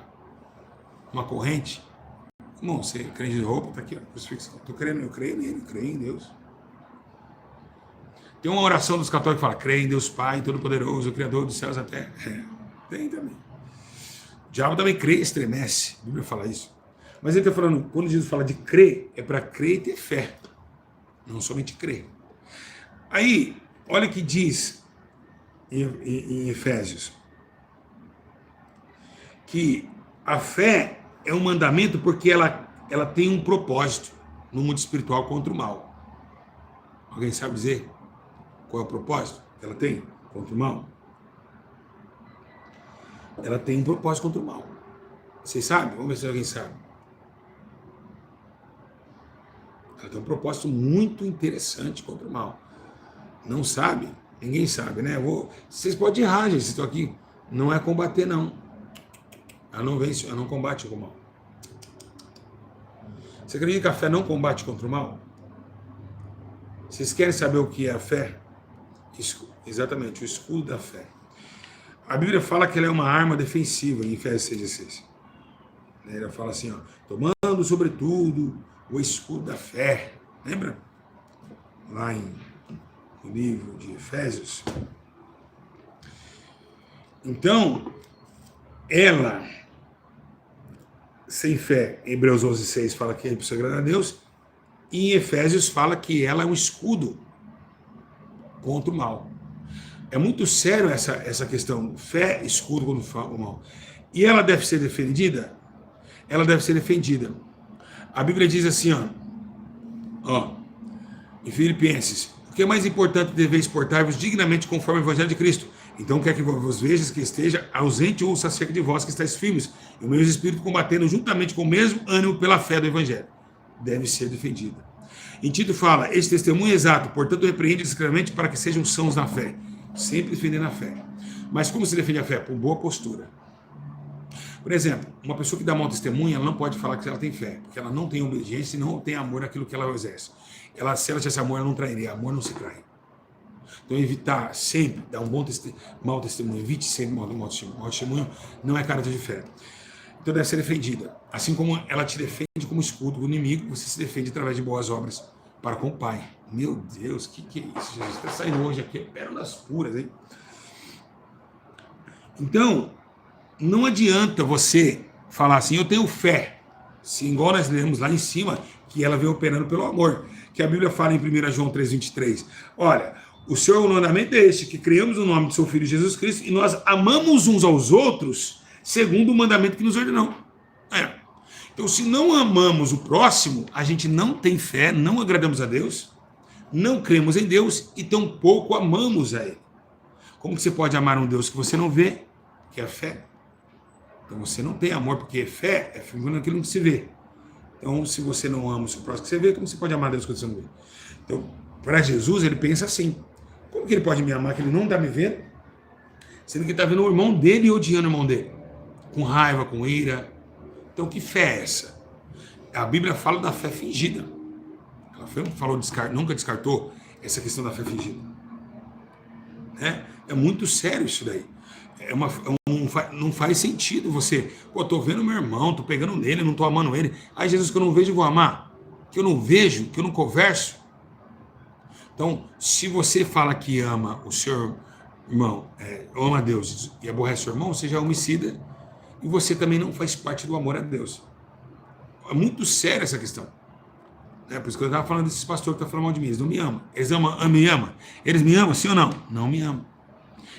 [SPEAKER 1] Uma corrente. Irmão, você crê de roupa, tá aqui, ó. Crucifixo. Eu creio nele, creio em Deus. Tem uma oração dos católicos que fala, creio em Deus Pai, Todo-Poderoso, Criador dos céus e da terra. Tem também. O diabo também crê e estremece. A Bíblia fala isso. Mas ele está falando, quando Jesus fala de crer, é para crer e ter fé. Não somente crer. Aí, olha o que diz em Efésios. Que a fé é um mandamento porque ela tem um propósito no mundo espiritual contra o mal. Alguém sabe dizer qual é o propósito que ela tem contra o mal? Ela tem um propósito contra o mal. Vocês sabem? Vamos ver se alguém sabe. Ela tem um propósito muito interessante contra o mal. Não sabe? Ninguém sabe, né? Vocês podem errar, gente. Vocês estão aqui. Não é combater, não. Ela não vence, ela não combate com o mal. Você acredita que a fé não combate contra o mal? Vocês querem saber o que é a fé? Exatamente, o escudo da fé. A Bíblia fala que ela é uma arma defensiva em Efésios 6,16. Ela fala assim, ó, tomando sobretudo o escudo da fé. Lembra? Lá no livro de Efésios. Então, ela, sem fé, em Hebreus 11,6 fala que é impossível agradar a Deus. E em Efésios fala que ela é um escudo contra o mal. É muito sério essa questão. Fé, escudo contra o mal. E ela deve ser defendida? Ela deve ser defendida. A Bíblia diz assim, ó, em Filipenses: o que é mais importante, deveis portar-vos dignamente conforme o Evangelho de Cristo. Então quer que vos vejas que esteja ausente ou acerca de vós que estáis firmes, e o meu espírito combatendo juntamente com o mesmo ânimo pela fé do Evangelho. Deve ser defendida. Em Tito fala: esse testemunho é exato, portanto repreende discretamente para que sejam sãos na fé. Sempre defendendo a fé. Mas como se defende a fé? Por boa postura. Por exemplo, uma pessoa que dá mau testemunho, ela não pode falar que ela tem fé, porque ela não tem obediência e não tem amor naquilo que ela exerce. Se ela tivesse amor, ela não trairia. Amor não se trai. Então, evitar sempre dar um mau testemunho, evite sempre mau testemunho, não é caráter de fé. Então, deve ser defendida. Assim como ela te defende como escudo do inimigo, você se defende através de boas obras para com o Pai. Meu Deus, que é isso, Jesus? Está saindo hoje aqui, pérolas puras, hein? Então, não adianta você falar assim, eu tenho fé. Se igual nós lemos lá em cima, que ela vem operando pelo amor. Que a Bíblia fala em 1 João 3,23. Olha, o seu mandamento é este, que criamos o nome do seu Filho Jesus Cristo e nós amamos uns aos outros segundo o mandamento que nos ordenou. Então, se não amamos o próximo, a gente não tem fé, não agradamos a Deus, não cremos em Deus e tampouco amamos a Ele. Como que você pode amar um Deus que você não vê, que é a fé? Então você não tem amor, porque fé é firme naquilo que se vê. Então, se você não ama o seu próximo que você vê, como você pode amar a Deus que você não vê? Então, para Jesus, ele pensa assim: como que ele pode me amar que ele não está me vendo, sendo que está vendo o irmão dele e odiando o irmão dele? Com raiva, com ira. Então, que fé é essa? A Bíblia fala da fé fingida. Ela nunca descartou essa questão da fé fingida. É muito sério isso daí. Não faz sentido você, tô vendo meu irmão, tô pegando nele, não tô amando ele. Aí Jesus, que eu não vejo, eu vou amar. Que eu não vejo, que eu não converso. Então, se você fala que ama o seu irmão, ama a Deus e aborrece o seu irmão, você já é homicida e você também não faz parte do amor a Deus. É muito séria essa questão. Por isso que eu estava falando desses pastores que estão falando mal de mim. Eles não me amam. Eles me amam. Eles me amam, sim ou não? Não me amam.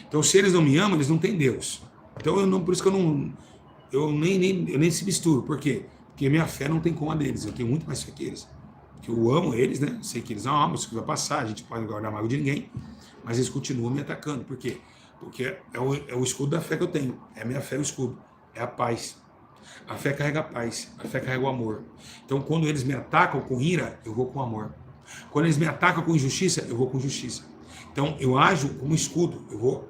[SPEAKER 1] Então, se eles não me amam, eles não têm Deus. Então, por isso que eu nem se misturo. Por quê? Porque minha fé não tem como a deles. Eu tenho muito mais fé que eles. Porque eu amo eles, né? Sei que eles não amam, isso que vai passar, a gente pode guardar mágoa de ninguém, mas eles continuam me atacando. Por quê? Porque é o escudo da fé que eu tenho. É a minha fé, o escudo. É a paz. A fé carrega a paz. A fé carrega o amor. Então, quando eles me atacam com ira, eu vou com amor. Quando eles me atacam com injustiça, eu vou com justiça. Então, eu ajo como escudo. Eu vou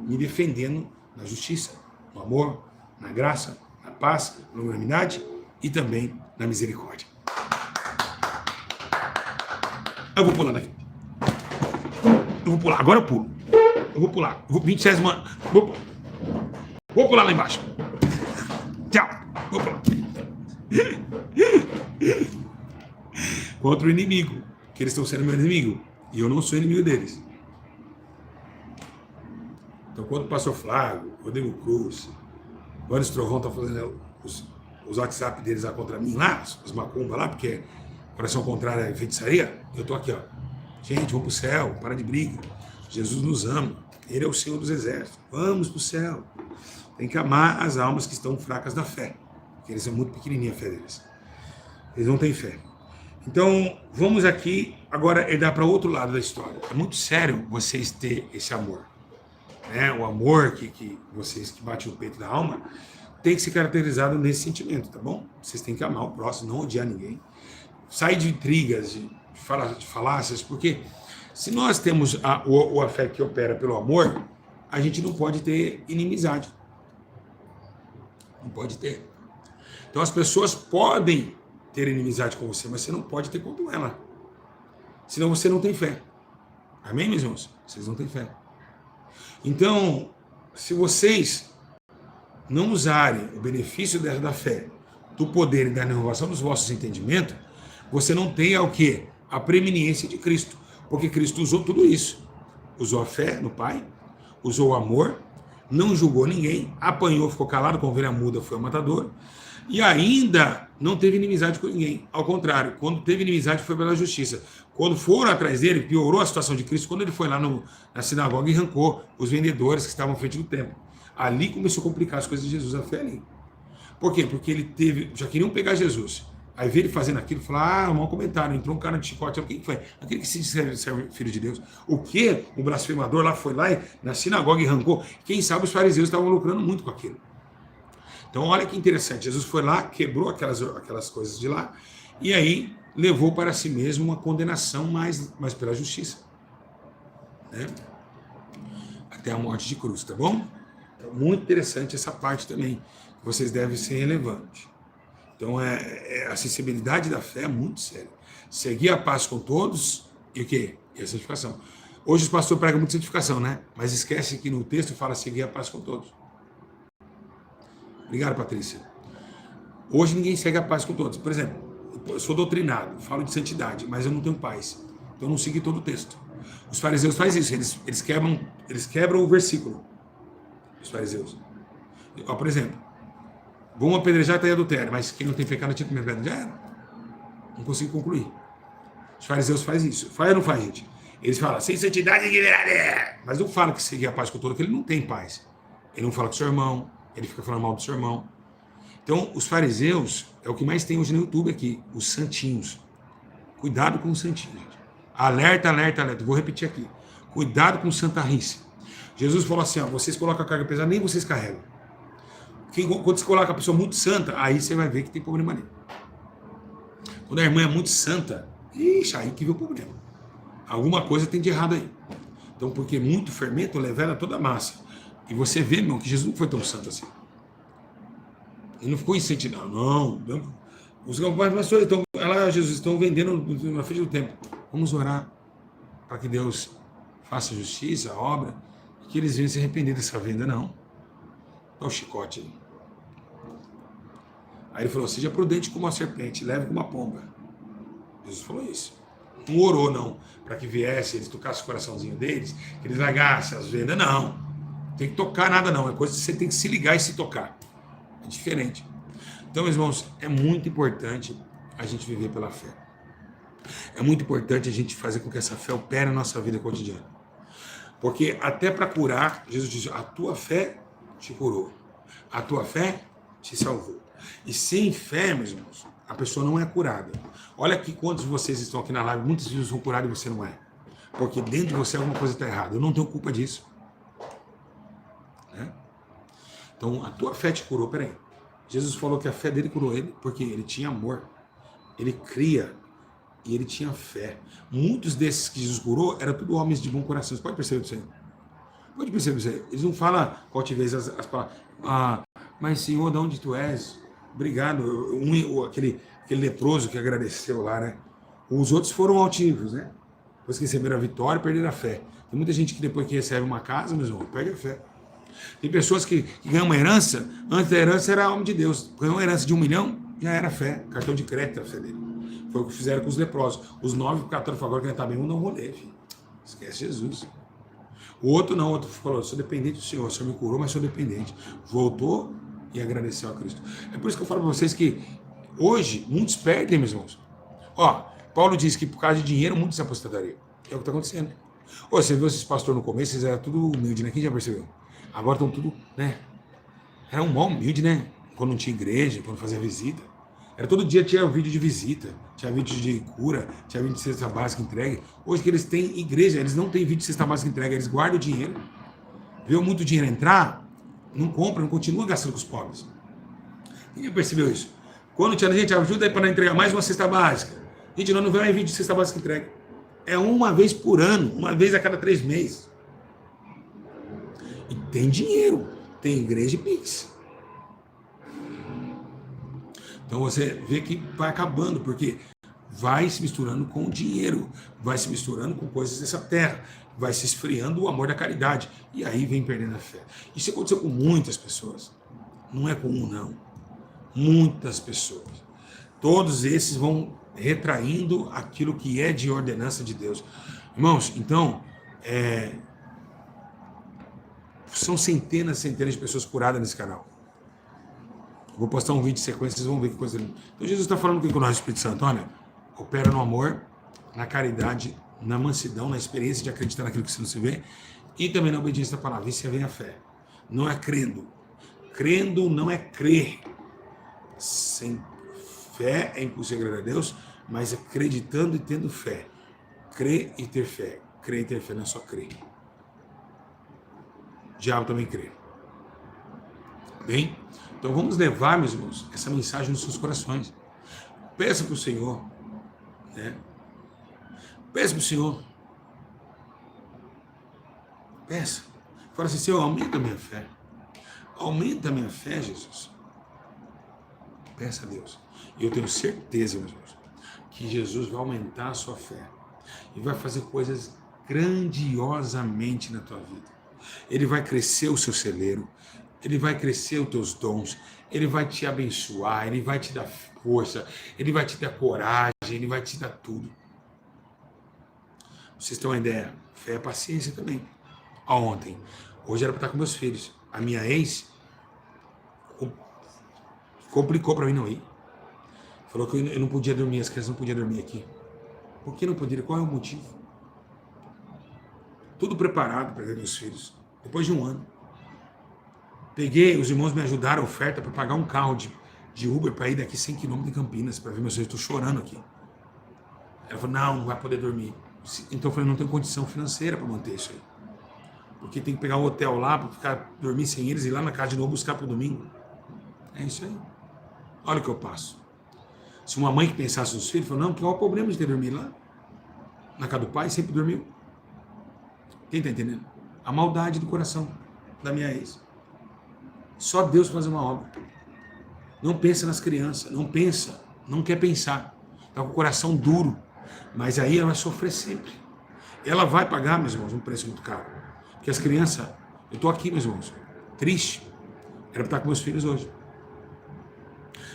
[SPEAKER 1] me defendendo na justiça, no amor, na graça, na paz, na unanimidade e também na misericórdia. Eu vou pular daqui. Eu vou pular. Agora eu pulo. Eu vou pular. Eu vou 27 mano. Vou pular lá embaixo. Tchau. Vou pular. Contra o inimigo. Que eles estão sendo meu inimigo. E eu não sou inimigo deles. Então, quando o pastor Flávio, Rodrigo Cruz, o Anderson Trovão estão fazendo os WhatsApp deles lá contra mim, lá, os macumba lá, porque oração contrária é feitiçaria, eu tô aqui, ó. Gente, vamos pro céu, para de briga. Jesus nos ama. Ele é o Senhor dos Exércitos. Vamos pro céu. Tem que amar as almas que estão fracas da fé. Porque eles são muito pequenininhos a fé deles. Eles não têm fé. Então, vamos aqui agora dar para outro lado da história. É muito sério vocês terem esse amor. O amor que vocês que batem no peito da alma tem que ser caracterizado nesse sentimento, tá bom? Vocês têm que amar o próximo, não odiar ninguém. Sair de intrigas, de falácias, porque se nós temos a fé que opera pelo amor, a gente não pode ter inimizade. Não pode ter. Então as pessoas podem ter inimizade com você, mas você não pode ter com ela. Senão você não tem fé. Amém, meus irmãos? Vocês não têm fé. Então, se vocês não usarem o benefício da fé, do poder e da renovação dos vossos entendimentos, você não tem o quê? A preeminência de Cristo. Porque Cristo usou tudo isso. Usou a fé no Pai, usou o amor, não julgou ninguém, apanhou, ficou calado, com ovelha muda foi o matador, e ainda não teve inimizade com ninguém. Ao contrário, quando teve inimizade foi pela justiça. Quando foram atrás dele, piorou a situação de Cristo, quando ele foi lá na sinagoga e arrancou os vendedores que estavam à frente do templo. Ali começou a complicar as coisas de Jesus, a fé ali. Por quê? Porque ele teve, já queriam pegar Jesus. Aí veio ele fazendo aquilo, falou, um mau comentário, entrou um cara de chicote, quem que foi? Aquele que se serve filho de Deus. O quê? O blasfemador lá foi lá na sinagoga e arrancou. Quem sabe os fariseus estavam lucrando muito com aquilo. Então olha que interessante, Jesus foi lá, quebrou aquelas coisas de lá, e aí levou para si mesmo uma condenação mais pela justiça. Né? Até a morte de cruz, tá bom? Então, muito interessante essa parte também, que vocês devem ser relevantes. Então, a sensibilidade da fé é muito séria. Seguir a paz com todos e o quê? E a santificação. Hoje os pastores pregam muito santificação, né? Mas esquece que no texto fala seguir a paz com todos. Obrigado, Patrícia. Hoje ninguém segue a paz com todos. Por exemplo, eu sou doutrinado, falo de santidade, mas eu não tenho paz. Então eu não segui todo o texto. Os fariseus fazem isso, eles quebram o versículo. Os fariseus. Por exemplo, vamos apedrejar está em adultério, mas quem não tem pecado tinha que comer pedra, já era. Não consigo concluir. Os fariseus fazem isso. Faz ou não faz, gente? Eles falam, sem santidade, mas não fala que seguir a paz com todo, que ele não tem paz. Ele não fala com o seu irmão, ele fica falando mal do seu irmão. Então, os fariseus, é o que mais tem hoje no YouTube aqui, os santinhos. Cuidado com os santinhos, gente. Alerta, alerta, alerta. Vou repetir aqui. Cuidado com santarrice. Jesus falou assim, vocês colocam a carga pesada, nem vocês carregam. Quando você coloca a pessoa muito santa, aí você vai ver que tem problema ali. Quando a irmã é muito santa, ixi, aí que vê o problema. Alguma coisa tem de errado aí. Então, porque muito fermento levela toda a massa. E você vê, irmão, que Jesus não foi tão santo assim. Ele não ficou incentivando, não. Os pastores estão, lá, Jesus, estão vendendo na frente do templo. Vamos orar para que Deus faça justiça, a obra, e que eles venham se arrepender dessa venda, não. Dá o chicote aí. Aí ele falou, seja prudente como uma serpente, leve como uma pomba. Jesus falou isso. Não orou, não, para que viesse, eles tocassem o coraçãozinho deles, que eles largassem as vendas, não. Tem que tocar nada, não. É coisa que você tem que se ligar e se tocar. É diferente. Então, meus irmãos, é muito importante a gente viver pela fé. É muito importante a gente fazer com que essa fé opere na nossa vida cotidiana. Porque até para curar, Jesus diz, a tua fé te curou. A tua fé te salvou. E sem fé, meus irmãos, a pessoa não é curada. Olha aqui quantos de vocês estão aqui na live, muitos de vocês são curados e você não é. Porque dentro de você alguma coisa está errada. Eu não tenho culpa disso. Né? Então, a tua fé te curou. Peraí. Jesus falou que a fé dele curou ele porque ele tinha amor. Ele cria e ele tinha fé. Muitos desses que Jesus curou eram tudo homens de bom coração. Você pode perceber isso aí? Pode perceber isso aí? Eles não falam altivez as palavras. Mas Senhor, de onde tu és? Obrigado. Aquele leproso que agradeceu lá, né? Os outros foram altivos, né? Depois que receberam a vitória, perderam a fé. Tem muita gente que depois que recebe uma casa, meus irmãos, perde a fé. Tem pessoas que ganham uma herança, antes da herança era homem de Deus. Ganhou uma herança de 1 milhão, já era fé. Cartão de crédito era a fé dele. Foi o que fizeram com os leprosos. Os 9 ficaram agora que ele está bem, não rolê, filho. Esquece Jesus. O outro não, o outro falou, sou dependente do Senhor, o Senhor me curou, mas sou dependente. Voltou e agradeceu a Cristo. É por isso que eu falo para vocês que hoje muitos perdem, meus irmãos. Paulo diz que por causa de dinheiro muitos se aposentariam. É o que está acontecendo. Você viu esses pastores no começo, eles eram tudo humilde, né? Quem já percebeu? Agora estão tudo, né? Era um mal humilde, né? Quando não tinha igreja, quando fazia visita. Era todo dia tinha vídeo de visita, tinha vídeo de cura, tinha vídeo de cesta básica entregue. Hoje que eles têm igreja, eles não têm vídeo de cesta básica entregue, eles guardam o dinheiro. Vê muito dinheiro entrar, não compra, não continua gastando com os pobres. Quem percebeu isso? Quando tinha gente, ajuda aí para entregar mais uma cesta básica. Gente, nós não vemos mais vídeo de cesta básica entregue. É uma vez por ano, uma vez a cada 3 meses. E tem dinheiro, tem igreja e Pix. Então você vê que vai acabando, porque vai se misturando com o dinheiro, vai se misturando com coisas dessa terra, vai se esfriando o amor da caridade, e aí vem perdendo a fé. Isso aconteceu com muitas pessoas, não é com um não, muitas pessoas. Todos esses vão retraindo aquilo que é de ordenança de Deus. Irmãos, então, São centenas e centenas de pessoas curadas nesse canal. Eu vou postar um vídeo de sequência, vocês vão ver que coisa linda. Então Jesus está falando com o nosso Espírito Santo, olha, opera no amor, na caridade, na mansidão, na experiência de acreditar naquilo que você não se vê, e também na obediência da palavra. Isso vem a fé. Não é crendo. Crendo não é crer. Sem fé é impossível agradar a Deus, mas acreditando e tendo fé. Crer e ter fé. Crer e ter fé não é só crer. O diabo também crê. Bem? Então vamos levar, meus irmãos, essa mensagem nos seus corações. Peça para o Senhor, né? Peça para o Senhor. Peça. Fala assim, Senhor, aumenta a minha fé. Aumenta a minha fé, Jesus. Peça a Deus. E eu tenho certeza, meus irmãos, que Jesus vai aumentar a sua fé. E vai fazer coisas grandiosamente na tua vida. Ele vai crescer o seu celeiro. Ele vai crescer os teus dons. Ele vai te abençoar. Ele vai te dar força. Ele vai te dar coragem. Ele vai te dar tudo. Vocês têm uma ideia? Fé é paciência também. Ontem. Hoje era para estar com meus filhos. A minha ex complicou para mim não ir. Falou que eu não podia dormir, as crianças não podiam dormir aqui. Por que não podia? Qual é o motivo? Tudo preparado para ver meus filhos. Depois de um ano. Peguei, os irmãos me ajudaram a oferta para pagar um carro de Uber para ir daqui 100 km de Campinas, para ver meus filhos. Estou chorando aqui. Ela falou, não vai poder dormir. Então eu falei, não tenho condição financeira para manter isso aí. Porque tem que pegar um hotel lá para dormir sem eles e ir lá na casa de novo buscar para o domingo. É isso aí. Olha o que eu passo. Se uma mãe que pensasse nos filhos, falou, não, qual é o problema de ter dormido lá? Na casa do pai, sempre dormiu. Quem está entendendo? A maldade do coração da minha ex. Só Deus fazer uma obra. Não pensa nas crianças, não pensa, não quer pensar. Está com o coração duro. Mas aí ela vai sofrer sempre. Ela vai pagar, meus irmãos, um preço muito caro. Porque as crianças, eu estou aqui, meus irmãos, triste. Era para estar com meus filhos hoje.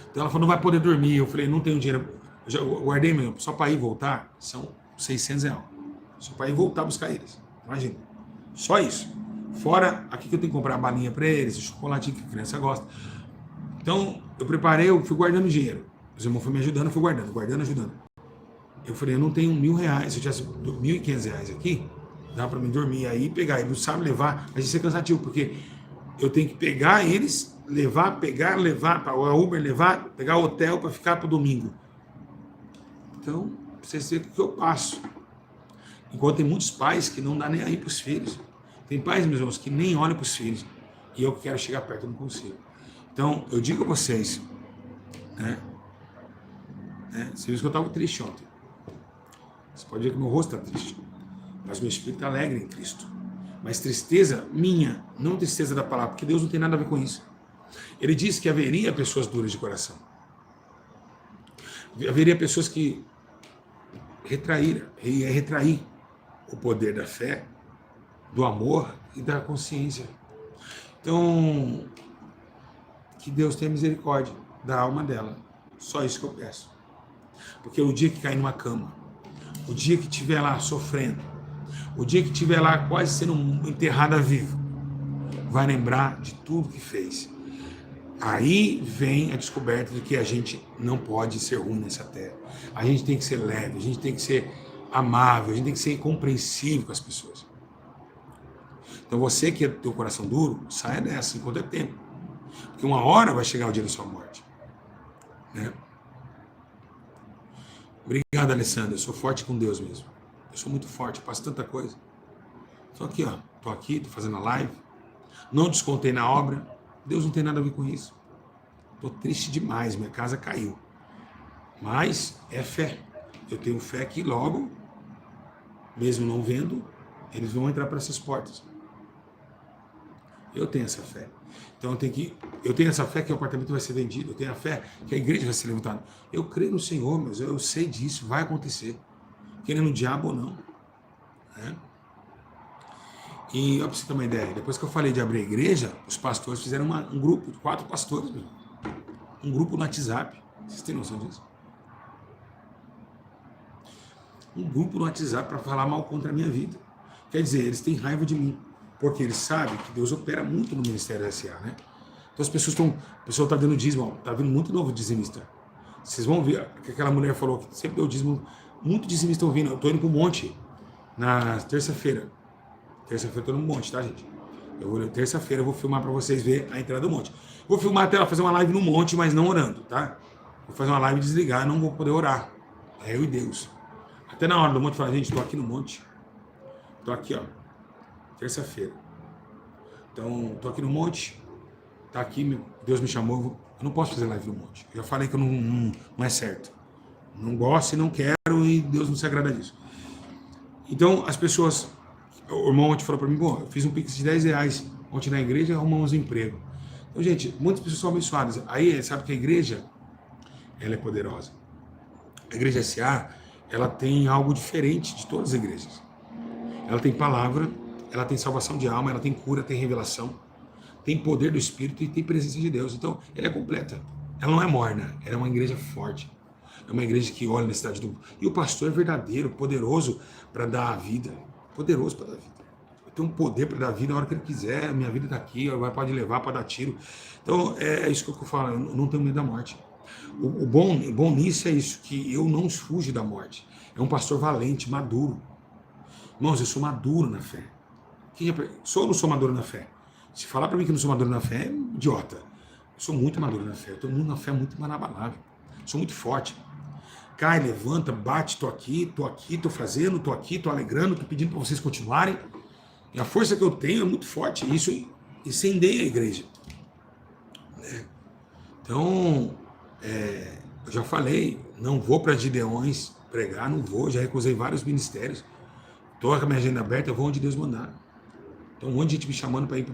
[SPEAKER 1] Então ela falou, não vai poder dormir. Eu falei, não tenho dinheiro. Eu já guardei, meu, só para ir e voltar, são R$600. Só para ir e voltar buscar eles. Imagina. Só isso. Fora aqui que eu tenho que comprar a balinha para eles, o chocolatinho que a criança gosta. Então, eu preparei, eu fui guardando dinheiro. Os irmãos foram me ajudando, eu fui guardando, ajudando. Eu falei, eu não tenho R$1.000. Se eu tivesse R$1.500 aqui, dá para mim dormir aí, pegar e não sabe levar. Mas isso é cansativo, porque eu tenho que pegar eles, levar, pegar, levar, para o Uber levar, pegar o hotel para ficar para o domingo. Então, vocês veem o que eu passo. Enquanto tem muitos pais que não dá nem aí para os filhos. Tem pais, meus irmãos, que nem olham para os filhos. E eu que quero chegar perto, eu não consigo. Então, eu digo a vocês, né? Você viu que eu estava triste ontem. Você pode ver que meu rosto está triste. Mas meu espírito está alegre em Cristo. Mas tristeza minha, não tristeza da palavra, porque Deus não tem nada a ver com isso. Ele disse que haveria pessoas duras de coração. Haveria pessoas que ia retrair o poder da fé, do amor e da consciência. Então, que Deus tenha misericórdia da alma dela. Só isso que eu peço. Porque o dia que cair numa cama, o dia que estiver lá sofrendo, o dia que estiver lá quase sendo enterrada viva, vai lembrar de tudo que fez. Aí vem a descoberta de que a gente não pode ser ruim nessa terra. A gente tem que ser leve, a gente tem que ser amável, a gente tem que ser compreensivo com as pessoas. Então você que tem o coração duro, saia dessa enquanto é tempo. Porque uma hora vai chegar o dia da sua morte. Né? Obrigado, Alessandra. Eu sou forte com Deus mesmo. Eu sou muito forte, eu passo tanta coisa. Estou aqui, ó. Estou aqui, estou fazendo a live. Não descontei na obra. Deus não tem nada a ver com isso. Estou triste demais, minha casa caiu. Mas é fé. Eu tenho fé que logo, mesmo não vendo, eles vão entrar para essas portas. Eu tenho essa fé. Então eu tenho essa fé que o apartamento vai ser vendido. Eu tenho a fé que a igreja vai ser levantada. Eu creio no Senhor, mas eu sei disso, vai acontecer. Querendo o diabo ou não. Né? E ó, para você ter uma ideia, depois que eu falei de abrir a igreja, os pastores fizeram um grupo, 4 pastores, um grupo no WhatsApp. Vocês têm noção disso? Um grupo no WhatsApp para falar mal contra a minha vida. Quer dizer, eles têm raiva de mim. Porque eles sabem que Deus opera muito no Ministério SA, né? Então as pessoas estão... O pessoal está dando dízimo, está vindo muito novo dizimista. Vocês vão ver que aquela mulher falou que sempre deu dízimo, muito dizimista ouvindo. Eu estou indo para o monte na terça-feira. Terça-feira eu estou no monte, tá, gente? Terça-feira eu vou filmar para vocês verem a entrada do monte. Vou filmar até ela fazer uma live no monte, mas não orando, tá? Vou fazer uma live e desligar, não vou poder orar. É eu e Deus. Até na hora do monte, eu falo, gente, estou aqui no monte. Estou aqui, ó. Terça-feira. Então, estou aqui no monte. Tá aqui, Deus me chamou. Eu não posso fazer live no monte. Eu já falei que não é certo. Não gosto e não quero e Deus não se agrada disso. Então, as pessoas... O irmão ontem falou para mim, bom, eu fiz um pix de R$10 ontem na igreja e arrumamos um emprego. Então, gente, muitas pessoas são abençoadas. Aí, sabe que a igreja, ela é poderosa. A igreja SA, ela tem algo diferente de todas as igrejas. Ela tem palavra, ela tem salvação de alma, ela tem cura, tem revelação, tem poder do Espírito e tem presença de Deus. Então, ela é completa. Ela não é morna, ela é uma igreja forte. É uma igreja que olha a necessidade do... E o pastor é verdadeiro, poderoso para dar a vida. Poderoso para dar vida. Tem um poder para dar vida na hora que ele quiser. Minha vida está aqui, pode levar para dar tiro. Então, é isso que eu falo, eu não tenho medo da morte. O bom nisso é isso, que eu não fujo da morte. É um pastor valente, maduro. Irmãos, eu sou maduro na fé. Sou ou não sou maduro na fé? Se falar para mim que não sou maduro na fé, é idiota. Eu sou muito maduro na fé. Eu estou na fé muito inabalável. Sou muito forte. Cai, levanta, bate, tô aqui, tô fazendo, tô aqui, tô alegrando, tô pedindo para vocês continuarem. E a força que eu tenho é muito forte. Isso incendeia a igreja. Então, eu já falei, não vou para Gideões pregar, não vou, já recusei vários ministérios. Estou com a minha agenda aberta, eu vou onde Deus mandar. Então, um monte de gente me chamando para ir.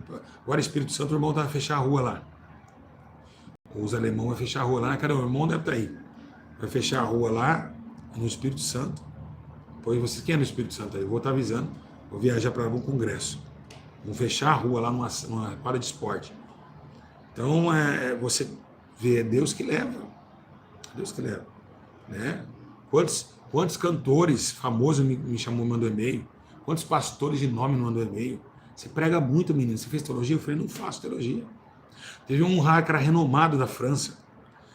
[SPEAKER 1] Agora, Espírito Santo, o irmão vai fechar a rua lá. Os alemães vão fechar a rua lá. Cara, o irmão deve estar aí. Vai fechar a rua lá, no Espírito Santo. Pois vocês, quem é no Espírito Santo aí? Eu vou estar avisando. Vou viajar para algum congresso. Vão fechar a rua lá numa quadra de esporte. Então, você vê, é Deus que leva. Deus que leva. Né? Quantos cantores famosos me chamou, me mandou e-mail? Quantos pastores de nome me mandou e-mail? Você prega muito, menino. Você fez teologia? Eu falei, não faço teologia. Teve um cara renomado da França.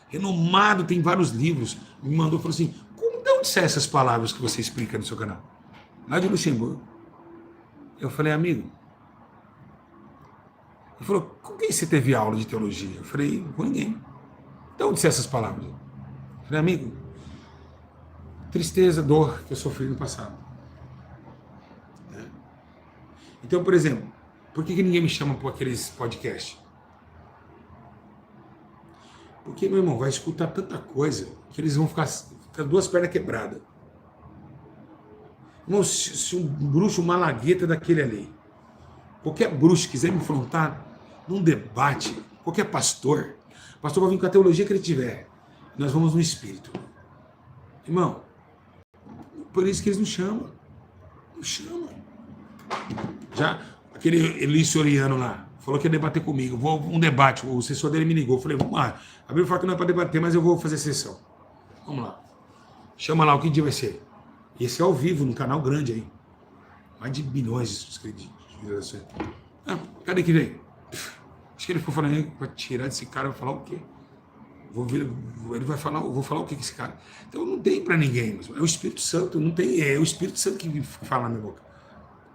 [SPEAKER 1] Renomado, tem vários livros. Me mandou e falou assim, de onde saem essas palavras que você explica no seu canal? Lá de Luxemburgo. Eu falei, amigo. Ele falou, com quem você teve aula de teologia? Eu falei, com ninguém. De onde saem essas palavras? Eu falei, amigo, tristeza, dor que eu sofri no passado. Então, por exemplo, por que ninguém me chama para aqueles podcasts? Porque, meu irmão, vai escutar tanta coisa que eles vão ficar duas pernas quebradas. Irmão, se um bruxo malagueta daquele ali, qualquer bruxo quiser me enfrentar num debate, qualquer pastor, o pastor vai vir com a teologia que ele tiver. Nós vamos no Espírito. Irmão, por isso que eles não chamam. Não chamam. Já aquele Eli Soriano lá falou que ia debater comigo. Vou um debate, o assessor dele me ligou. Eu falei, vamos lá. A Bíblia fala que não é para debater, mas eu vou fazer sessão. Vamos lá. Chama lá, o que dia vai ser? E esse é ao vivo, num canal grande aí. Mais de bilhões de visualizações. Cadê que veio? Acho que ele ficou falando para tirar desse cara, vai falar o quê? Vou ver, ele vai falar, eu vou falar o que esse cara. Então não tem para ninguém, é o Espírito Santo, não tem, é o Espírito Santo que fala na minha boca.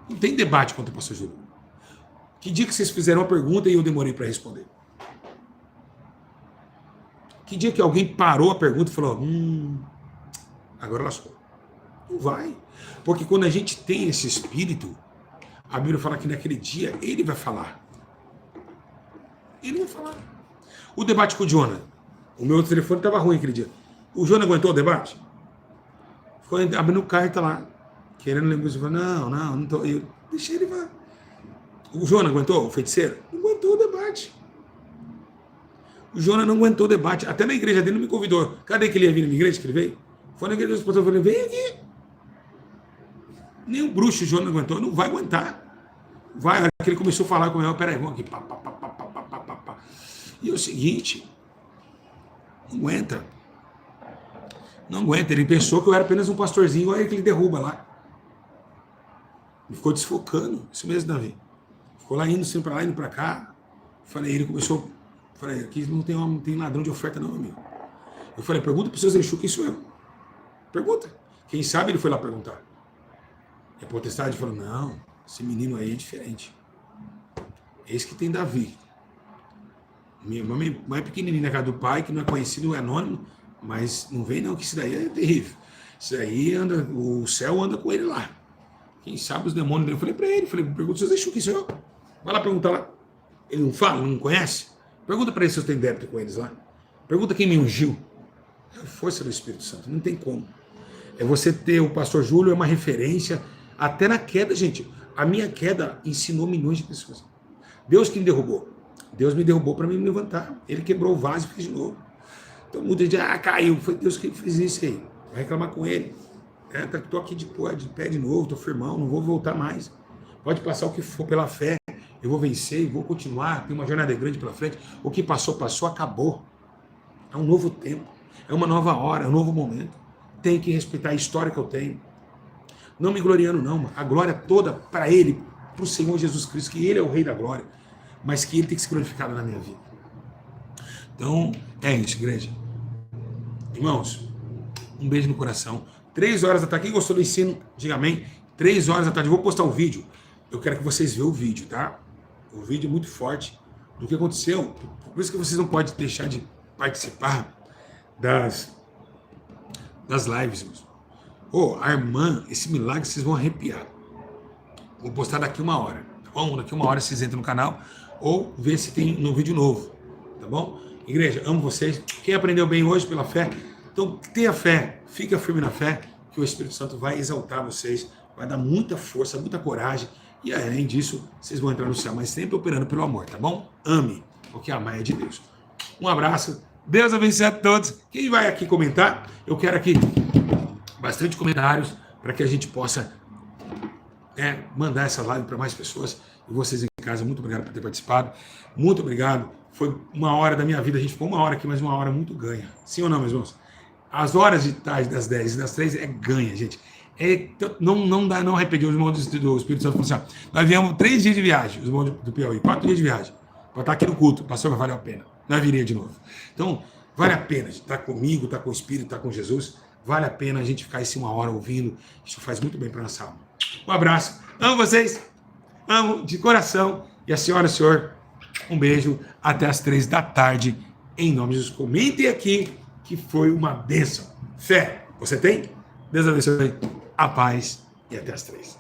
[SPEAKER 1] Não tem debate contra o pastor Júlio. Que dia que vocês fizeram uma pergunta e eu demorei para responder? Que dia que alguém parou a pergunta e falou, agora lascou. Não vai. Porque quando a gente tem esse espírito, a Bíblia fala que naquele dia ele vai falar. Ele vai falar. O debate com o Jonah. O meu telefone estava ruim aquele dia. O Jonah aguentou o debate? Ficou abrindo carta lá. Querendo lembrar. Não tô. Eu deixei ele lá. O Jonah aguentou, o feiticeiro? Não aguentou o debate. O Jonah não aguentou o debate. Até na igreja dele não me convidou. Cadê que ele ia vir na minha igreja que ele veio? Foi na igreja do pastor, eu falei, vem aqui. Nem o bruxo o Jonah não aguentou, não vai aguentar. Vai, a hora que ele começou a falar com ele, peraí, vamos aqui. Pá. E é o seguinte, não aguenta. Não aguenta. Ele pensou que eu era apenas um pastorzinho, olha que ele derruba lá. Ele ficou desfocando. Isso mesmo, Davi. Ficou lá indo, sempre para lá, indo para cá. Falei, ele começou, falei, aqui não tem ladrão de oferta não, amigo. Eu falei, pergunta para os seus Exu quem sou eu. Pergunta. Quem sabe ele foi lá perguntar. E a potestade falou, não, esse menino aí é diferente. Esse que tem Davi. Minha mãe é pequenininha na casa do pai, que não é conhecido, é anônimo, mas não vem não, que isso daí é terrível. Isso aí anda, o céu anda com ele lá. Quem sabe os demônios dele. Eu falei para ele, pergunta se vocês acham que sou eu. Vai lá perguntar lá. Ele não fala, não conhece? Pergunta para ele se eu tenho débito com eles lá. Pergunta quem me ungiu. É a força do Espírito Santo, não tem como. É você ter o pastor Júlio, é uma referência, até na queda, gente. A minha queda ensinou milhões de pessoas. Deus que me derrubou. Deus me derrubou para me levantar. Ele quebrou o vaso e fez de novo. Então muita gente diz, caiu. Foi Deus que fez isso aí. Vai reclamar com ele. Estou aqui de pé de novo, estou firmão, não vou voltar mais. Pode passar o que for pela fé. Eu vou vencer, vou continuar. Tem uma jornada grande pela frente. O que passou, acabou. É um novo tempo. É uma nova hora, é um novo momento. Tenho que respeitar a história que eu tenho. Não me gloriando, não. A glória toda para Ele, para o Senhor Jesus Cristo, que Ele é o Rei da glória. Mas que Ele tem que ser glorificado na minha vida. Então, é isso, igreja. Irmãos, um beijo no coração. 3 horas da tarde. Quem gostou do ensino, diga amém. 3 horas da tarde. Eu vou postar um vídeo. Eu quero que vocês vejam o vídeo, tá? O vídeo é muito forte do que aconteceu. Por isso que vocês não podem deixar de participar das lives, irmãos. A irmã, esse milagre vocês vão arrepiar. Vou postar daqui 1 hora, tá bom? Daqui 1 hora vocês entram no canal ou vê se tem no vídeo novo, tá bom? Igreja, amo vocês. Quem aprendeu bem hoje pela fé, então tenha fé, fica firme na fé, que o Espírito Santo vai exaltar vocês, vai dar muita força, muita coragem, e além disso, vocês vão entrar no céu, mas sempre operando pelo amor, tá bom? Ame, porque amar é de Deus. Um abraço, Deus abençoe a todos. Quem vai aqui comentar, eu quero aqui bastante comentários para que a gente possa mandar essa live para mais pessoas. E vocês em casa, muito obrigado por ter participado. Muito obrigado. Foi 1 hora da minha vida. A gente ficou 1 hora aqui, mas 1 hora muito ganha. Sim ou não, meus irmãos? As horas de tarde das 10 e das 3 é ganha, gente. Não dá, não arrependir. Os irmãos do Espírito Santo falaram assim, nós viemos 3 dias de viagem, os irmãos do Piauí, 4 dias de viagem, para estar aqui no culto. Pastor, vai valer a pena. Nós viria de novo. Então, vale a pena estar comigo, estar com o Espírito, estar com Jesus. Vale a pena a gente ficar esse 1 hora ouvindo. Isso faz muito bem para a nossa alma. Um abraço. Amo vocês. Amo de coração. E a senhora, senhor, um beijo. Até as 3 da tarde. Em nome de Jesus. Comentem aqui que foi uma bênção. Fé. Você tem? Deus abençoe. A paz. E até as 3.